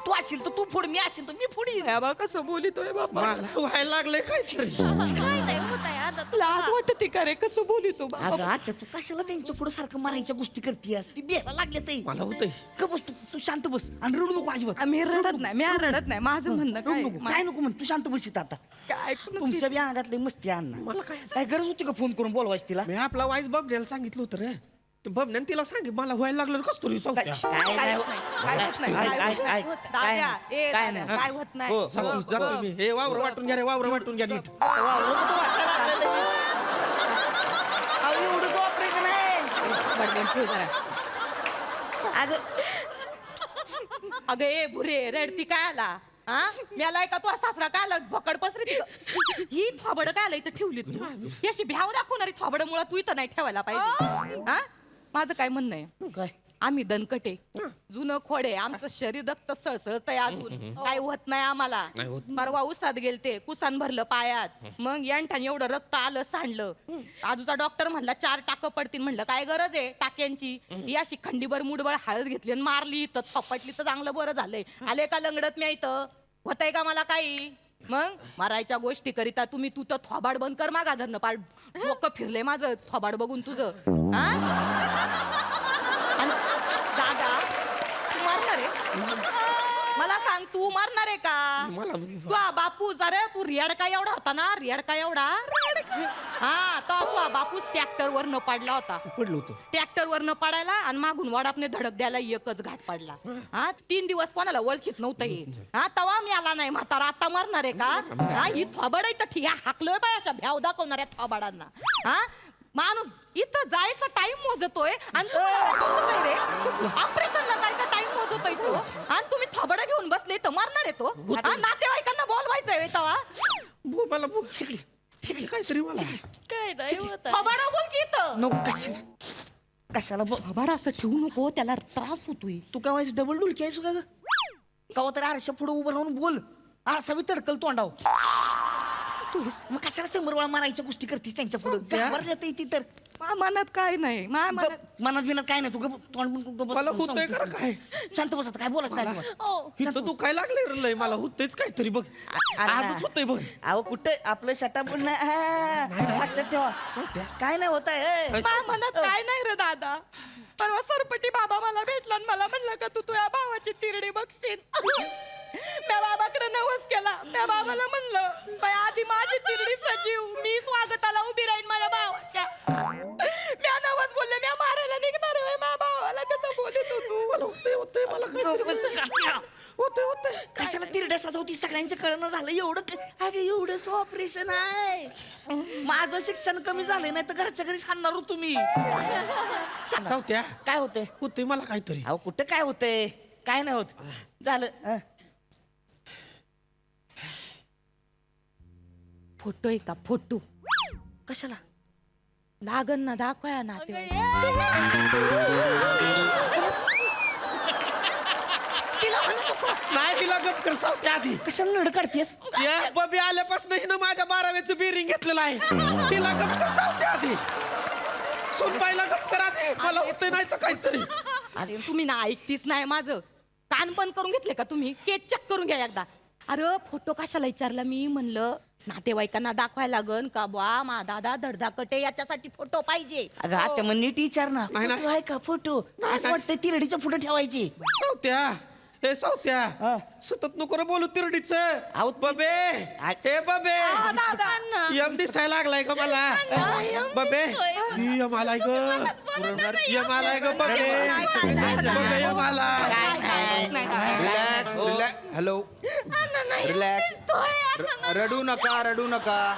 तू असेल तर तू फोड, मी असेल तर मी फोडीन. बाबा कसं बोलितोय बाबा मला व्हायला लागले काय काय नाही होत आहे आता तुला. लाज वाटते का रे कसं बोलितो अगं बाबा आता तू कशाला त्यांच्या पुढे सारखं मारायच्या गोष्टी करतीयस? ती बेला लागले ते. मला होतंय. का बस तू शांत बस आणि रडू नको अजिबात. मी रडत नाही मी रडत नाही माझं म्हणणं रडू काय नको काय नको म्हण, तू शांत बस इथं आता. काय पण तुमच्या बी अंगातले मस्ती अण्णा. मला काय काय गरज होती का फोन करून बोलवायची तिला? मी आपला वाईस बबड्याला सांगितलं होतं रे. ते बबड्याने तिला सांगितलं मला व्हायला लागलं कस तरी काय सांगत्या. नाही होत. काय होत नाही, काय होत नाही. दाद्या, ए काय दाद्या, नाही. काय होत नाही हो, जा तुम्ही. हे वावर वाटून घ्या रे, वावर वाटून घ्या नीट. वा, नको तू वाटायला लागलेलं. अहो, एवढंच ऑपरेशन आहे. बडबड ठेव जरा. अगं अगं ए भुरे रडती काय आला हा मी आलाय का तू सासरा काय आला भकड पसरी ही थोबड काय आला इथं ठेवली तू ही अशी भ्याव दाखवणारी थोबड मुळे तू इथं नाही ठेवायला पाहिजे हा माझं काय म्हणणं आहे काय आम्ही दणकटे जुनं खोडे आमचं शरीर रक्त सळसळतंय अजून काय होत नाही आम्हाला परवा उसात गेलते कुसान भरलं पायात मग यांठाने एवढं रक्त आलं सांडलं आजूचा डॉक्टर म्हणला 4 टाकं पडतील म्हणलं काय गरज आहे टाक्यांची ही अशी खंडीभर मुठभर हळद घेतली आणि मारली इथं थपटली तर चांगलं बरं झालंय आले का लंगडत मी इथं होतंय का मला काही मग मारायच्या गोष्टी करिता तुम्ही तू तर थोबाड बंद कर मागा धरणं पार डोकं फिरले माझं थोबाड बघून तुझं हा आणि दादा तू मारणार आहे मला सांग तू मारणार आहे का तू बापूस अरे तू रेडका एवढा होता ना रेडका एवढा हा तो बापूस ट्रॅक्टर वर न पडला होता पडलो होतो. ट्रॅक्टर वर न पडायला आणि मागून वडापने धडक द्यायला एकच घाट पडला हा 3 दिवस कोणाला ओळखीत नव्हतं हे हा तवा मी आला नाही म्हातारा आता मारणार आहे का हा ही थोबड आहे तर ठीक हाकलोय बाय अशा भ्याव दाखवणाऱ्या थोबाडांना हा माणूस इथं जायचा टाइम मोजतोय आणि ऑपरेशनला जायचा टाइम मोजतोय तो आणि तुम्ही थोबड घेऊन बसले तर मारणार आहे तो हा, नातेवाईकांना बोलवायचंय तवा मला शिकली काहीतरी मला काय नाही होत आहे. थोबड बोल की इथं नको कशाला थोबड असं ठेवू नको त्याला त्रास होतोय तू काय व्हायचं डबल डुलकी आहेस का ग? कवा तरी आरशा पुढे उभं राहून बोल आरसा बी तडकल तोंडाव मग कशाला 100 वेळा मारायच्या गोष्टी करतीस त्यांच्या पुढे ती तर मनात काय नाही मनात बिनात काय नाही तू तोंड मला होतंय का काय शांत बसत काय बोलत नाही अजिबात. हो. इथं दुखायला लागले रे लय मला होतेच काहीतरी बघ आजच होतंय बघ अहो कुठे आपलं शटा पण लक्षात ठेवा काय नाही होत आहे मनात काय नाही रे दादा परवा सरपटी बाबा मला भेटला आणि मला म्हणलं का तू तुझ्या भावाची तिरडी बघशील त्या बाबाकडे नवस केला त्या बाबाला म्हणलं बाई आधी माझी तिरडी सजीव मी स्वागताला उभी राहीन माझ्या भावाच्या म्या नवस बोलले म्या मारायला निघणार आहे माझ्या भावाला कसं बोलत तू मला होतंय मला होतंय कशाला तिरड्या सजवती सगळ्यांचं कळणं झालं एवढं अरे एवढं ऑपरेशन आहे माझं शिक्षण कमी झालंय नाही तर घरच्या घरीच खाणार तुम्ही सावत्या काय होतंय होतंय मला काहीतरी अहो कुठं काय होतंय काय नाही होत झालं फोटो आहे का फोटो कशाला लागन ना दाखवाया ना नाही तिला गप कर सावत्या आधी कशाला लढ काढतेस या बबी आल्यापासून हिनं माझ्या 12व्याचं बिरिंग घेतलेलं आहे तिला गप कर सावत्या आधी सुनबाईला गप कर आधी मला होतंय नाही तर काहीतरी अरे तुम्ही ना ऐकतीच नाही माझं कान बंद करून घेतले का तुम्ही केस चेक करून घ्या एकदा अरे फोटो कशाला विचारला मी म्हणलं नातेवाईकांना दाखवायला लागन का बा मा दादा धडधाकटे याच्यासाठी फोटो पाहिजे अगं आता मग नीट विचार ना नाही, नाही. फोटो आहे का फोटो असं वाटतंय तिरडीच्या फोटो ठेवायची सावत्या हे सावत्या सतत नको रे बोलू तिरडीच बबे हे बबे अण्णा. यम दिसायला लागलाय का मला बबे यम आलाय ग यम आलाय ग बबे बबे यम आलाय रिलॅक्स हॅलो रिलॅक्स रडू नका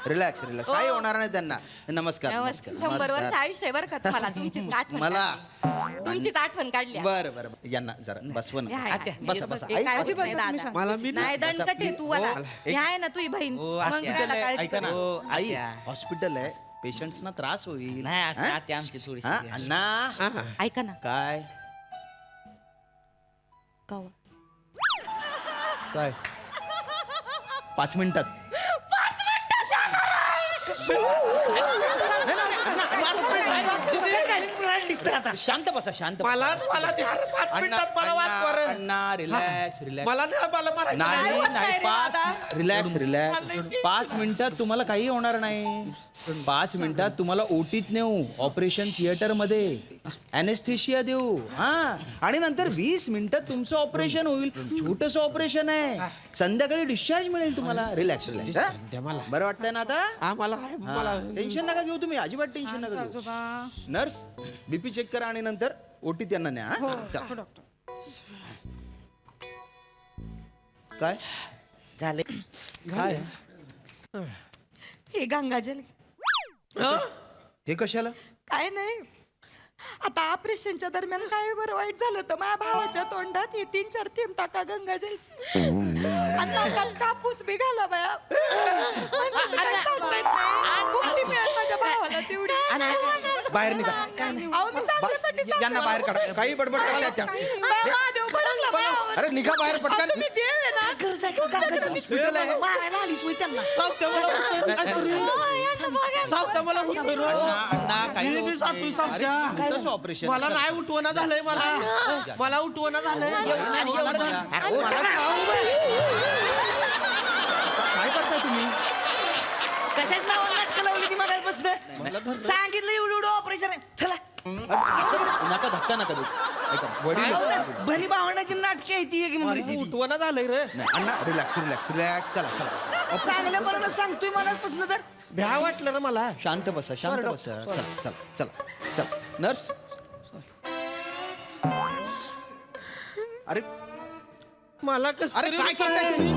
रिलॅक्स काही होणार नाही त्यांना नमस्कार 100 वर्ष आयुष्य आहे बरं का तुम्हाला तुमचीच आठवण मला काढली. तुमचीच आठवण काढली बरं यांना जरा बसवा ना हे आहे. बसा बसा हे काय होत नाही दादा. मला मी नाही दणकटे तू वाला हे आहे ना तुझी बहीण मग त्याला काळजी ऐका ना हो, आई आत्या. हॉस्पिटल आहे पेशंट्स ना त्रास होईल नाही असं हा? आत्या आमची थोडीशी हा? serious. अण्णा ऐका ना काय कवा काय 5 मिनिटात शांत बसा शांत मला मला द्या रे, 5 मिनिटात मला वाचवा रे. रिलॅक्स रिलॅक्स मला नाही मला मारायचं नाही नाही. नाही रिलॅक्स रिलॅक्स 5 मिनिटात तुम्हाला काही होणार नाही 5 मिनिटात तुम्हाला ओटीत नेऊ ऑपरेशन थिएटर मध्ये अनेस्थेशिया देऊ हा आणि नंतर 20 मिनिटात तुमचं ऑपरेशन होईल छोटस ऑपरेशन आहे संध्याकाळी डिस्चार्ज मिळेल तुम्हाला रिलॅक्स रिलॅक्स बरं वाटतंय ना आता हा, मला आहे, मला आहे. टेन्शन नका घेऊ तुम्ही अजिबात टेन्शन नका घेऊ नर्स बीपी चेक करा आणि नंतर ओटी त्यांना न्या हा? चला. काय झाले काय हे गंगाजल हे कशाला काय नाही आता ऑपरेशनच्या दरम्यान काय बरं वाईट झालं तर माझ्या भावाच्या तोंडात हे 3-4 थेंब टाका गंगाजलचे आणि नाकात कापूस बी घाला बाया म्हणजे काय सांगता येत नाही. मुक्ती मिळेल माझ्या भावाला तेवढी बाहेर निघा अहो, मी चांगल्यासाठी सांगते. यांना बाहेर काढा काही बडबड करतायत त्या बाया, महादेव भडकला बायावर. अरे निघा बाहेर अहो, पटकन तुम्ही देव आहे ना हॉस्पिटल आहे मारायला आलीस होय त्यांना सावत्या मला उचलून काय करू? सावत्या मला उचलून. सावत्या. कसं ऑपरेशन मला नाही उठवणं झालंय मला उठवणं झालंय काय करताय तुम्ही कशाच नावाला नाटकं लावली ती मागायपासून सांगितलं एवढं ऑपरेशन आहे चला नका धक्का नका देऊ ऐका वडील भली भावंडाची नाटके आहे ती एक नंबरची ती. उठवणं झालंय रे नाही अण्णा रिलॅक्स रिलॅक्स रिलॅक्स चला चला चांगल्या बरं सांगतोय मनापासून तर भ्या वाटलं ना मला शांत बसा शांत बसा चला चला चला चला नर्स अरे मला कसं अरे काय करताय तुम्ही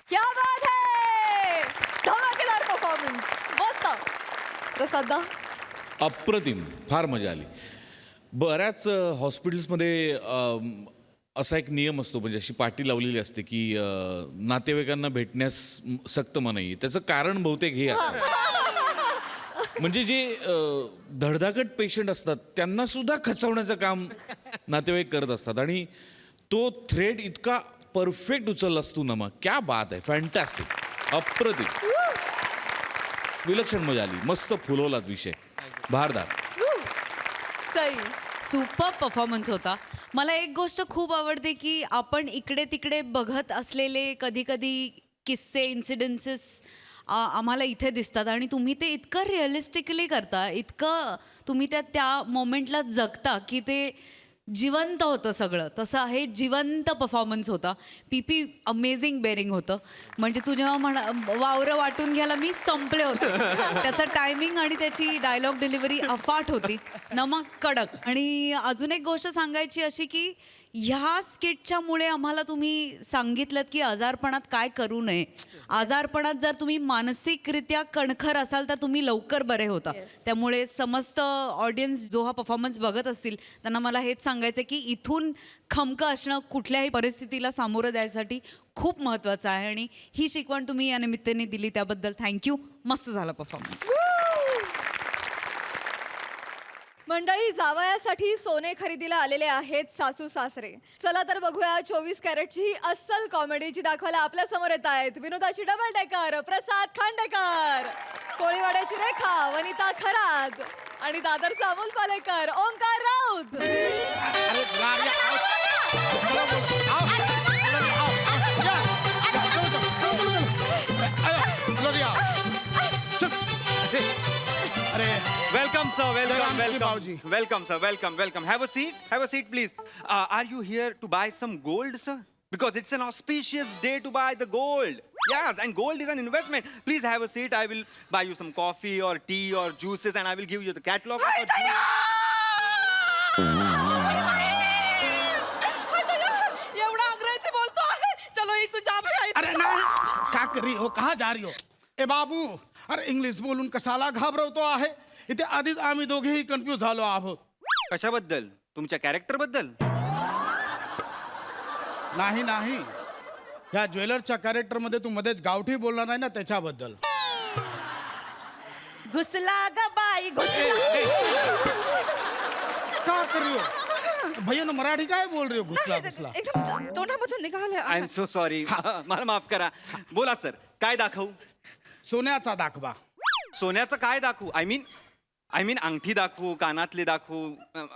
क्या बात है धमाकेदार परफॉर्मन्स मस्त प्रसादा अप्रतिम फार मजा आली बऱ्याच हॉस्पिटल्समध्ये असा एक नियम असतो म्हणजे अशी पाटी लावलेली असते की नातेवाईकांना भेटण्यास सक्त मनाई त्याचं कारण बहुतेक हे आहे म्हणजे जे धडधाकट पेशंट असतात त्यांना सुद्धा खचवण्याचं काम नातेवाईक करत असतात आणि तो थ्रेड इतका परफेक्ट उचलला असतो ना मग क्या बात आहे फॅन्टॅस्टिक अप्रतिम विलक्षण मजा आली मस्त फुलवलात विषय भारदार सई सुपर परफॉर्मन्स होता मला एक गोष्ट खूप आवडते की आपण इकडे तिकडे बघत असलेले कधी कधी किस्से इन्सिडेन्सेस आम्हाला इथे दिसतात आणि तुम्ही ते इतकं रिअलिस्टिकली करता इतकं तुम्ही त्या मोमेंटला जगता की ते जिवंत होतं सगळं तसं हे जिवंत परफॉर्मन्स होता पीपी अमेझिंग बेरिंग होतं म्हणजे तू जेव्हा वावरं वाटून घ्यायला मी संपले होते त्याचं टायमिंग आणि त्याची डायलॉग डिलिव्हरी अफाट होती नमक कडक आणि अजून एक गोष्ट सांगायची अशी की ह्या स्किटच्यामुळे आम्हाला तुम्ही सांगितलं की आजारपणात काय करू नये आजारपणात जर तुम्ही मानसिकरित्या कणखर असाल तर तुम्ही लवकर बरे होता त्यामुळे समस्त ऑडियन्स जो हा परफॉर्मन्स बघत असतील त्यांना मला हेच सांगायचं की इथून खमकं असणं कुठल्याही परिस्थितीला सामोरं द्यायसाठी खूप महत्त्वाचं आहे आणि ही शिकवण तुम्ही या निमित्ताने दिली त्याबद्दल थँक्यू मस्त झाला परफॉर्मन्स मंडळी जावयासाठी सोने खरेदीला आलेले आहेत सासू सासरे चला तर बघूया 24 कॅरेटची ही अस्सल कॉमेडी जी दाखवायला आपल्या समोर येत आहेत विनोदाची डबल डेकर प्रसाद खांडेकर कोळीवाड्याची रेखा वनिता खरात आणि दादरचा Amol Palekar Omkar Raut Welcome, sir. Welcome, Welcome, welcome. Bauji. Welcome, sir. Welcome, welcome. Have a seat. Have a seat, please. Are you here to buy some gold, sir? Because it's an auspicious day to buy the gold. Yes, and gold is an investment. Please have a seat. I will buy you some coffee or tea or juices, and I will give you the catalog. एवढा अंग्रेजी बोलतो आहे चलो ही तुझ्या अरे ना का करी हो कहा जा रही हो ए बाबू अरे इंग्लिश बोलून कशाला घाबरवतो आहे इथे आधीच आम्ही दोघेही कन्फ्यूज झालो आहोत कशाबद्दल तुमच्या कॅरेक्टर बद्दल नाही नाही ह्या ज्वेलरच्या कॅरेक्टर मध्ये तू मध्येच गावठी बोलणार नाही ना त्याच्याबद्दल घुसला ग बाय बाई घुसला. क्या कर रही हो भैया ना मराठी काय बोल रही हो घुसला घुसला एकदम तोंडामधून निघालं. I am so sorry. मला माफ करा. बोला सर, काय दाखवू? सोन्याचा दाखवा. सोन्याचं काय दाखवू? आय मीन अंगठी दाखवू, कानातले दाखवू,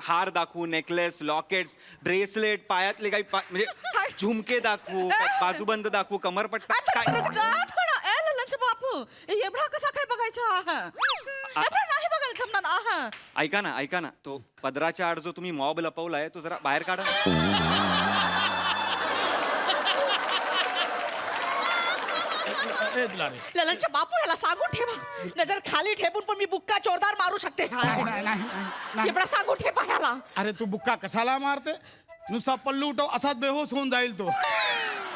हार दाखवू, नेकलेस, लॉकेट्स, ब्रेसलेट, पायातले काही म्हणजे झुमके दाखवू, बाजूबंद दाखवू, कमरपट्टा काय? ललनचे बापू एवढा कसा काय बघायचा आहे? एवढा नाही बघायला जमणार आहे. ऐका ना, तो पदराच्या आड जो तुम्ही मॉब लपवलाय तो जरा बाहेर काढा. ललनच्या बापू याला सांगून ठेवा. नजर खाली ठेवून पण मी बुक्का जोरदार मारू शकते. नाही, नाही, नाही, नाही. एवढा सांगून ठेवा ह्याला. अरे तू बुक्का कशाला मारते? नुसता पल्लू उठव असाच बेहोश होऊन जाईल तो.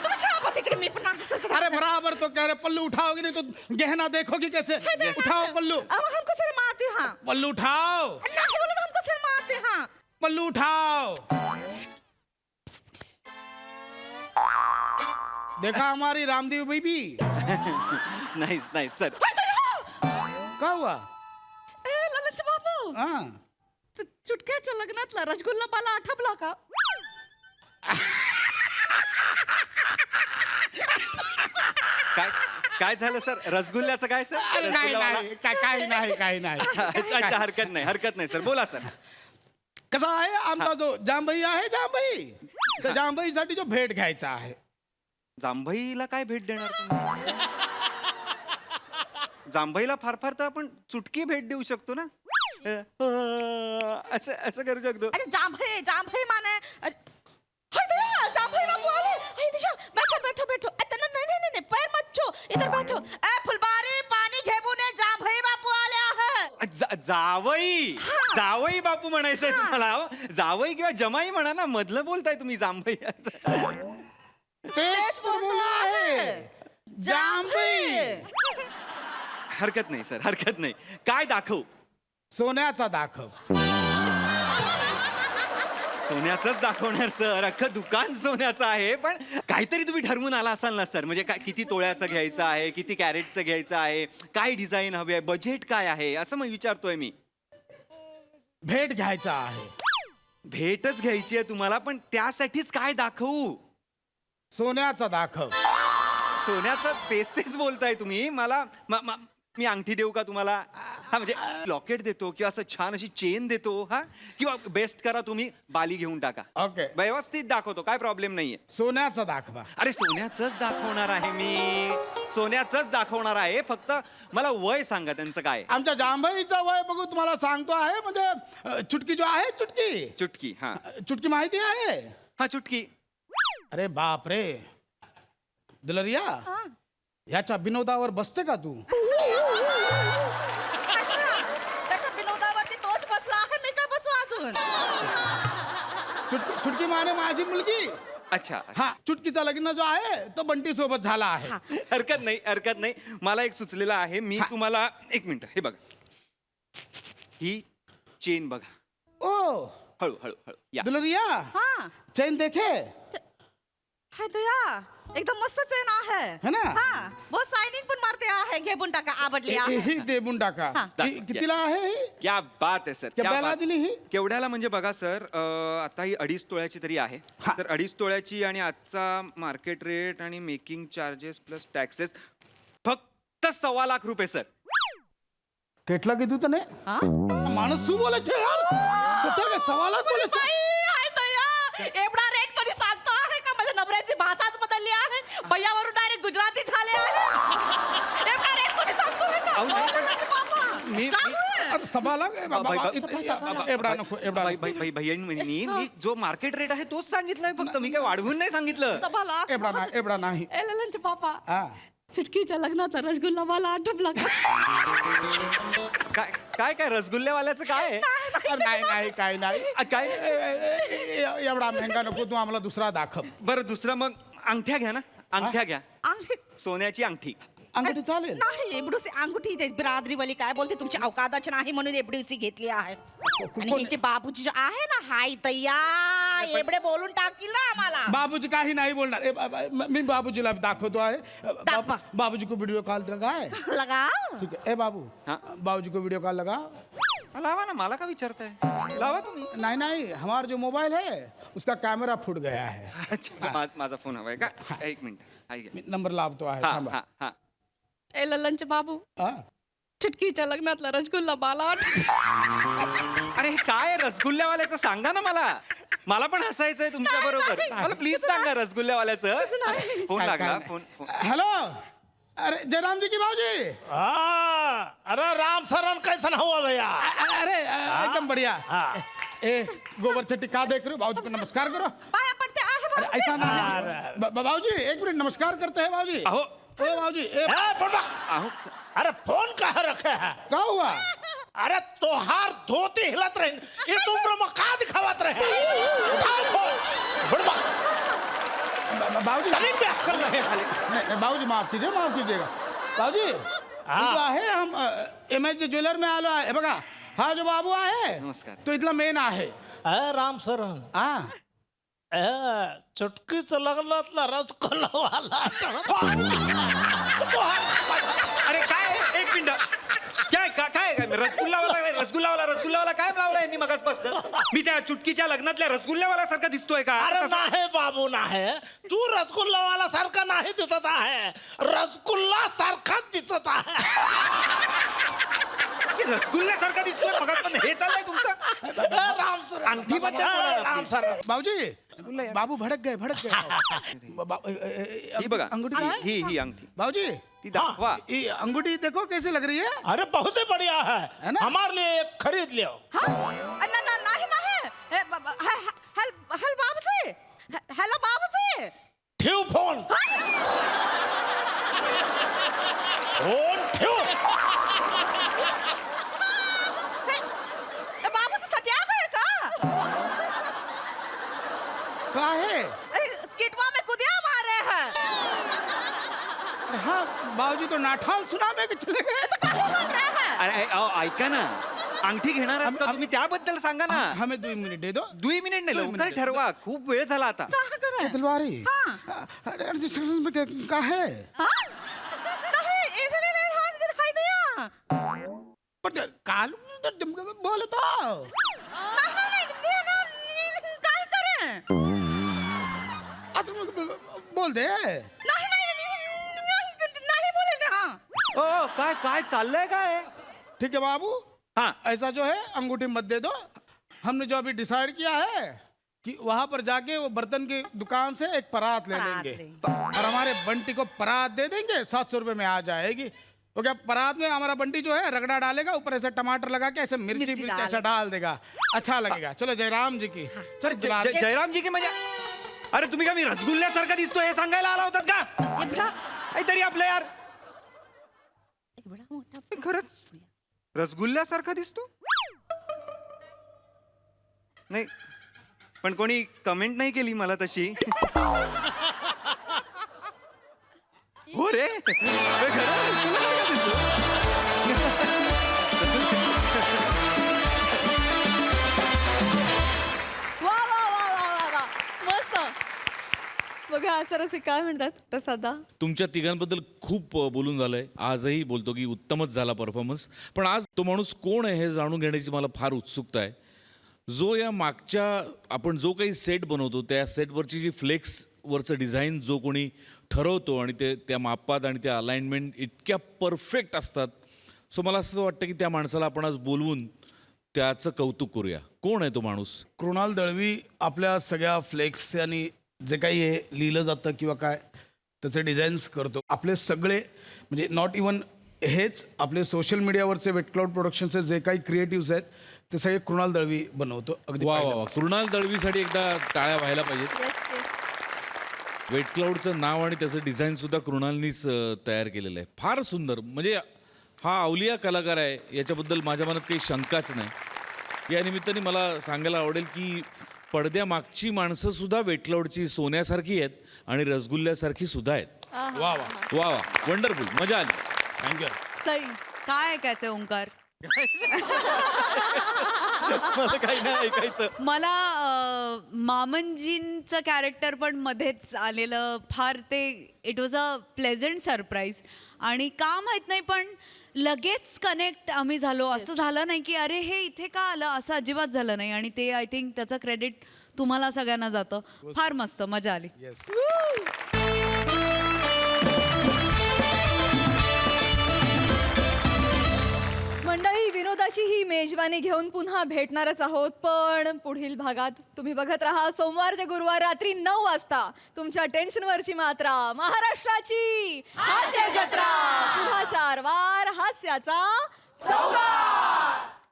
तुम्ही छापा तिकडे मी पण अरे बराबर तो कह रहे पल्लू उठाओगे नहीं तो गहना देखोगी कैसे? उठाओ पल्लू. अब हमको शर्माते हैं. पल्लू उठाओ. नहीं बोले तो हमको शर्माते हैं. पल्लू उठाओ. देखा हमारी रामदेव बीबी. नाही सर. क्या हुआ? ललनचे बापू हाँ. चुटक्याच्या लग्नातला रसगुल्ला मला आठवला का? काय झालं सर? रसगुल्ल्याचं काय सर? अरे नाही रसगुल्लावाला? नाही काही नाही. अच्छा, हरकत नाही सर. बोला सर. कसा आहे आमचा जो जांभई आहे जांभई त्या जांभईसाठी जो भेट घ्यायचा आहे. जांभईला काय भेट देणार तुम्ही? जांभईला फार तर आपण चुटकी भेट देऊ शकतो ना. असं करू शकतो. अरे जांभई माने. हाय दया जांभई बापू आले. हाय दिशा बैठो. नहीं पैर मत छू. इधर बैठो. ए फुलबारी पाणी घेऊन ये. जांभई बापू आले आहे. जावई बापू म्हणायचंय तुम्हाला? जावई किंवा जमाई म्हणा ना. मधलं बोलताय तुम्ही जांभई. तेच बोललो आहे जांभई. हरकत नाही सर, हरकत नाही. काय दाखवू? सोन्याचा दाखव. सोन्याचंच दाखवणार सर. अख्खं दुकान सोन्याचं आहे. पण काहीतरी तुम्ही ठरवून आला असाल ना सर. म्हणजे काय, किती तोळ्याचं घ्यायचं आहे, किती कॅरेटचं घ्यायचं आहे, काय डिझाईन हवी आहे, बजेट काय आहे, असं मग विचारतोय मी. भेट घ्यायचा आहे. भेटच घ्यायची आहे तुम्हाला, पण त्यासाठीच काय दाखवू? सोन्याचा दाखव. सोन्याचं तेच बोलताय तुम्ही मला. मी अंगठी देऊ का तुम्हाला? हा म्हणजे लॉकेट देतो किंवा असं छान अशी चेन देतो. हा किंवा बेस्ट करा तुम्ही बाली घेऊन टाका. ओके. व्यवस्थित दाखवतो, काय प्रॉब्लेम नाहीये. सोन्याचा दाखवा. अरे सोन्याचंच दाखवणार आहे मी. सोन्याचंच दाखवणार आहे. फक्त मला वय सांगा त्यांचं काय. आमच्या जांभईचं वय बघू तुम्हाला सांगतो आहे. म्हणजे चुटकी जो आहे चुटकी. हा चुटकी माहिती आहे? हा चुटकी. अरे बाप रे दुलरिया ह्याच्या विनोदावर बसते का तू? त्याच्या विनोदावरती तोच बसला आहे. मी काय बसू अजून? चुटकी माने माझी मुलगी. अच्छा. हा चुटकीचा लग्न जो आहे तो बंटी सोबत झाला आहे. हरकत नाही. मला एक सुचलेलं आहे. मी तुम्हाला एक मिनिट. हे बघा, ही चेन बघा. ओ हळू या. दुलरिया हा चैन देखे. हाय दया एकदम मस्त चेन आहे. है ना? हा बहुत शायनिंग पण मारते आहे. घेऊन टाका आवडली आहे. ही देऊन टाका. कितीला आहे ही? क्या बात आहे सर. केवढ्याला दिली ही? केवढ्याला म्हणजे बघा सर, आता ही 2.5 तोळ्याची तरी आहे. तर 2.5 तोळ्याची आणि आजचा मार्केट रेट आणि मेकिंग चार्जेस प्लस टॅक्सेस फक्त 1.25 लाख रुपये सर. કેટલા કીધું તને? માણસ શું બોલે છે યાર? સત્ય કે 1.25 લાખ બોલે છે? हाय दया एवढा रेट कधी सांगतो आहे का? माझ्या नवऱ्याची भाषाच बदलली आहे. भैयावरून डायरेक्ट गुजराती झाले आहे. एवढा रेट कधी सांगतो आहे का? अहो, नाही, पण- ललनचे बापा. मी- काय होय? अरे 1.25 लाख ए बाबा. एवढा नको एवढा नको. भैयांनी मी जो मार्केट रेट आहे तोच सांगितलाय फक्त. मी काय वाढवून नाही सांगितलं. सभा लाख. एवढा नाही. ए ललनचे बापा हा चुटकीच्या लग्नात रसगुल्ला मला आठवला का? काय रसगुल्लेवाल्याचं काय आहे? अरे नाही काही नाही. काय एवढा महंगा नको. तू आम्हाला दुसरा दाखव. बरं दुसरं मग अंगठ्या घ्या ना. अंगठ्या घ्या. अंगठी सोन्याची अंगठी. अंगठी चालेल. नाही एवढीशी अंगठी ते बिरादरीवाली काय बोलते तुमची अवकादाची नाही म्हणून एवढीशी घेतली आहे. आणि हिचे बाबूची जो आहे ना हाय तय्या एवढे बोलून टाकतील ना आम्हाला. बाबूजी काही नाही बोलणार. मी बाबूजीला दाखवतो आहे. दाखवा. बाबूजी को वीडियो कॉल लगा है. लगाओ. ठीक है. ए बाबू, हाँ? बाबूजी को वीडियो कॉल लगा. लावा ना, मला का विचारताय? लावा तुम्ही. नहीं हमारा जो मोबाइल है उसका कैमरा फुट गया है. अच्छा, माझा फोन हवाय का? एक मिनिट. नंबर लावतो आहे. हा थांबा. हा हा. ए लल्लनचे बाबू, हा? चुटकीच्या लग्नातला रसगुल्ला मला अरे हे काय रसगुल्ल्यावाल्याचं सांगा ना मला पण हसायचंय तुमच्या बरोबर. मला प्लीज सांगा रसगुल्ल्यावाल्याचं. फोन लागला. फोन. हेलो. अरे जयराम जी की बाबूजी. अरे राम सरन कैसन हुआ भैया? अरे एकदम बढ़िया. ए गोबर चट्टी का देख रहे हो? बाबूजी को नमस्कार करो. पाया पडते आहे अरे ऐसा ना बाबूजी, एक मिनट नमस्कार करते हैं बाबूजी. अहो. ओ बाबूजी. अहो. अरे फोन कहाँ रखे है? क्या हुआ? अरे तोहार धोती हिलत रहे इस उम्र में का दिखावत रहे? उठाओ फोन। बुड़बक। बाबूजी तरी ब्याह कर रहे हैं। नहीं बाबूजी माफ कीजिएगा. बाबूजी तो आहे हम MH ज्वेलर में आलो आहे. बघा हा जो बाबू आहे नमस्कार. तो इथला मेन आहे. राम सरन हा. चुटकीचं लग्नातला रसगुल्लावाला. अरे काय? एक मिनिट. काय रसगुल्लावाला काय लावला यांनी मगासपासून? मी त्या चुटकीच्या लग्नातल्या रसगुल्ल्यावाला सारखा दिसतोय का? अरे नाही बाबू नाही, तू रसगुल्लावाला सारखा नाही दिसत आहे, रसगुल्ला सारखाच दिसत आहे. रसगुल्ल्यासारखा दिसतोय मगासपासून. हे चाललंय तुमचं? राम सर अंगठी बद्दल बोला ना, राम please. सर बाबूजी बाबू भडक गए. ही बघा. अंगूठी काय? ही अंगठी बाबूजी ती दाखवा. ये अंगूठी देखो कैसे लग रही है. अरे बहुत ही बढ़िया है है ना? हमारे लिए एक खरीद लियो. नाही बाबूजी. हॅलो बाबूजी. ठेव फोन. फोन ठेव. बाबूजी साठी आहे का? क्या है? स्किटवा में कुदिया मारे हैं. हाँ बाबूजी तो नाठाल सुना में कि चले गए. अरे अहो, ऐका ना, अंगठी घेणार आहात का तुम्ही? त्याबद्दल सांगा ना. हमें 2 मिनट दे दो. 2 मिनिट नाही, 2 लवकर मिनिट. ठरवा. खूप वेळ झाला आता. ये तलवारी. का है? पण काल बोल तो. काय करे? बोल दे. नाही बोले ना. ओ काय चाललंय काय? ठीक है बाबू. हाँ. ऐसा जो है अंगूठी मत दे दो. हमने जो अभी डिसाइड किया है कि वहां पर जाके वो बर्तन की दुकान से एक परात ले लेंगे और हमारे बंटी को परात दे देंगे. 700 रुपए में आ जाएगी. तो क्या परात में हमारा बंटी जो है रगड़ा डालेगा, ऊपर ऐसे टमाटर लगा के ऐसे मिर्ची ऐसा डाल देगा. अच्छा लगेगा. चलो जयराम जी की. चल जयराम जी की मजा. अरे तुम्ही का मी रसगुल्ल्यासारखा दिसतो हे सांगायला आला होतात का? काहीतरी आपलं यार. खरंच रसगुल्ल्यासारखा दिसतो. नाही पण कोणी कमेंट नाही केली मला तशी. हो रे, खरं रसगुल्ल्यासारखा दिसतो. वा वा वा वा वा वा मस्त. बघा असं रसिक काय म्हणतात प्रसादा. तुमच्या तिघांबद्दल खूप बोलून झालंय. आजही बोलतो की उत्तमच झाला परफॉर्मन्स. पण आज तो माणूस कोण आहे हे जाणून घेण्याची मला फार उत्सुकता आहे. जो या मागच्या आपण जो काही सेट बनवतो त्या सेटवरची जी फ्लेक्सवरचं डिझाईन जो कोणी ठरवतो आणि ते त्या मापात आणि त्या अलाइनमेंट इतक्या परफेक्ट असतात. सो मला असं वाटतं की त्या माणसाला आपण आज बोलवून त्याचं कौतुक करूया. कोण आहे तो माणूस? कृणाल दळवी आपल्या सगळ्या फ्लेक्स आणि जे काही हे लिहिलं जातं किंवा काय त्याचे डिझाईन्स करतो. आपले सगळे म्हणजे नॉट इवन हेच आपले सोशल मीडियावरचे वेट क्लाउड प्रोडक्शनचे जे काही क्रिएटिव्स आहेत ते सगळे कृणाल दळवी बनवतो. अगदी वा वा वा. कृणाल दळवीसाठी एकदा टाळ्या व्हायला पाहिजेत. वेट क्लाउडचं नाव आणि त्याचं डिझाईन सुद्धा कृणालनीच तयार केलेलं आहे. फार सुंदर. म्हणजे हा अवलिया कलाकार आहे याच्याबद्दल माझ्या मनात काही शंकाच नाही. या निमित्ताने मला सांगायला आवडेल की पडद्यामागची माणसं सुद्धा वेट क्लाउडची सोन्यासारखी आहेत आणि रसगुल्ल्यासारखी सुद्धा आहेत. वा वा वा वा. वंडरफुल. मजा आली. थँक्यू. सई काय ऐकायचं ओंकार? मला काही नाही ऐकायचं. मला मामनजींचं कॅरेक्टर पण मध्येच आलेलं फार ते it was a pleasant surprise आणि का माहीत नाही पण लगेच कनेक्ट आम्ही झालो. असं झालं नाही की अरे हे इथे का आलं, असं अजिबात झालं नाही. आणि ते आय थिंक त्याचं क्रेडिट तुम्हाला सगळ्यांना जातं. फार मस्त मजा आली. मंडळी, विनोदाची ही मेजवानी घेऊन पुन्हा भेटणारच आहोत, पण पुढील भागात तुम्ही बघत राहा सोमवार ते गुरुवार रात्री 9 वाजता तुमच्या टेन्शनवरची मात्रा, महाराष्ट्राची हास्य जत्रा. पुन्हा 4 वार हास्याचा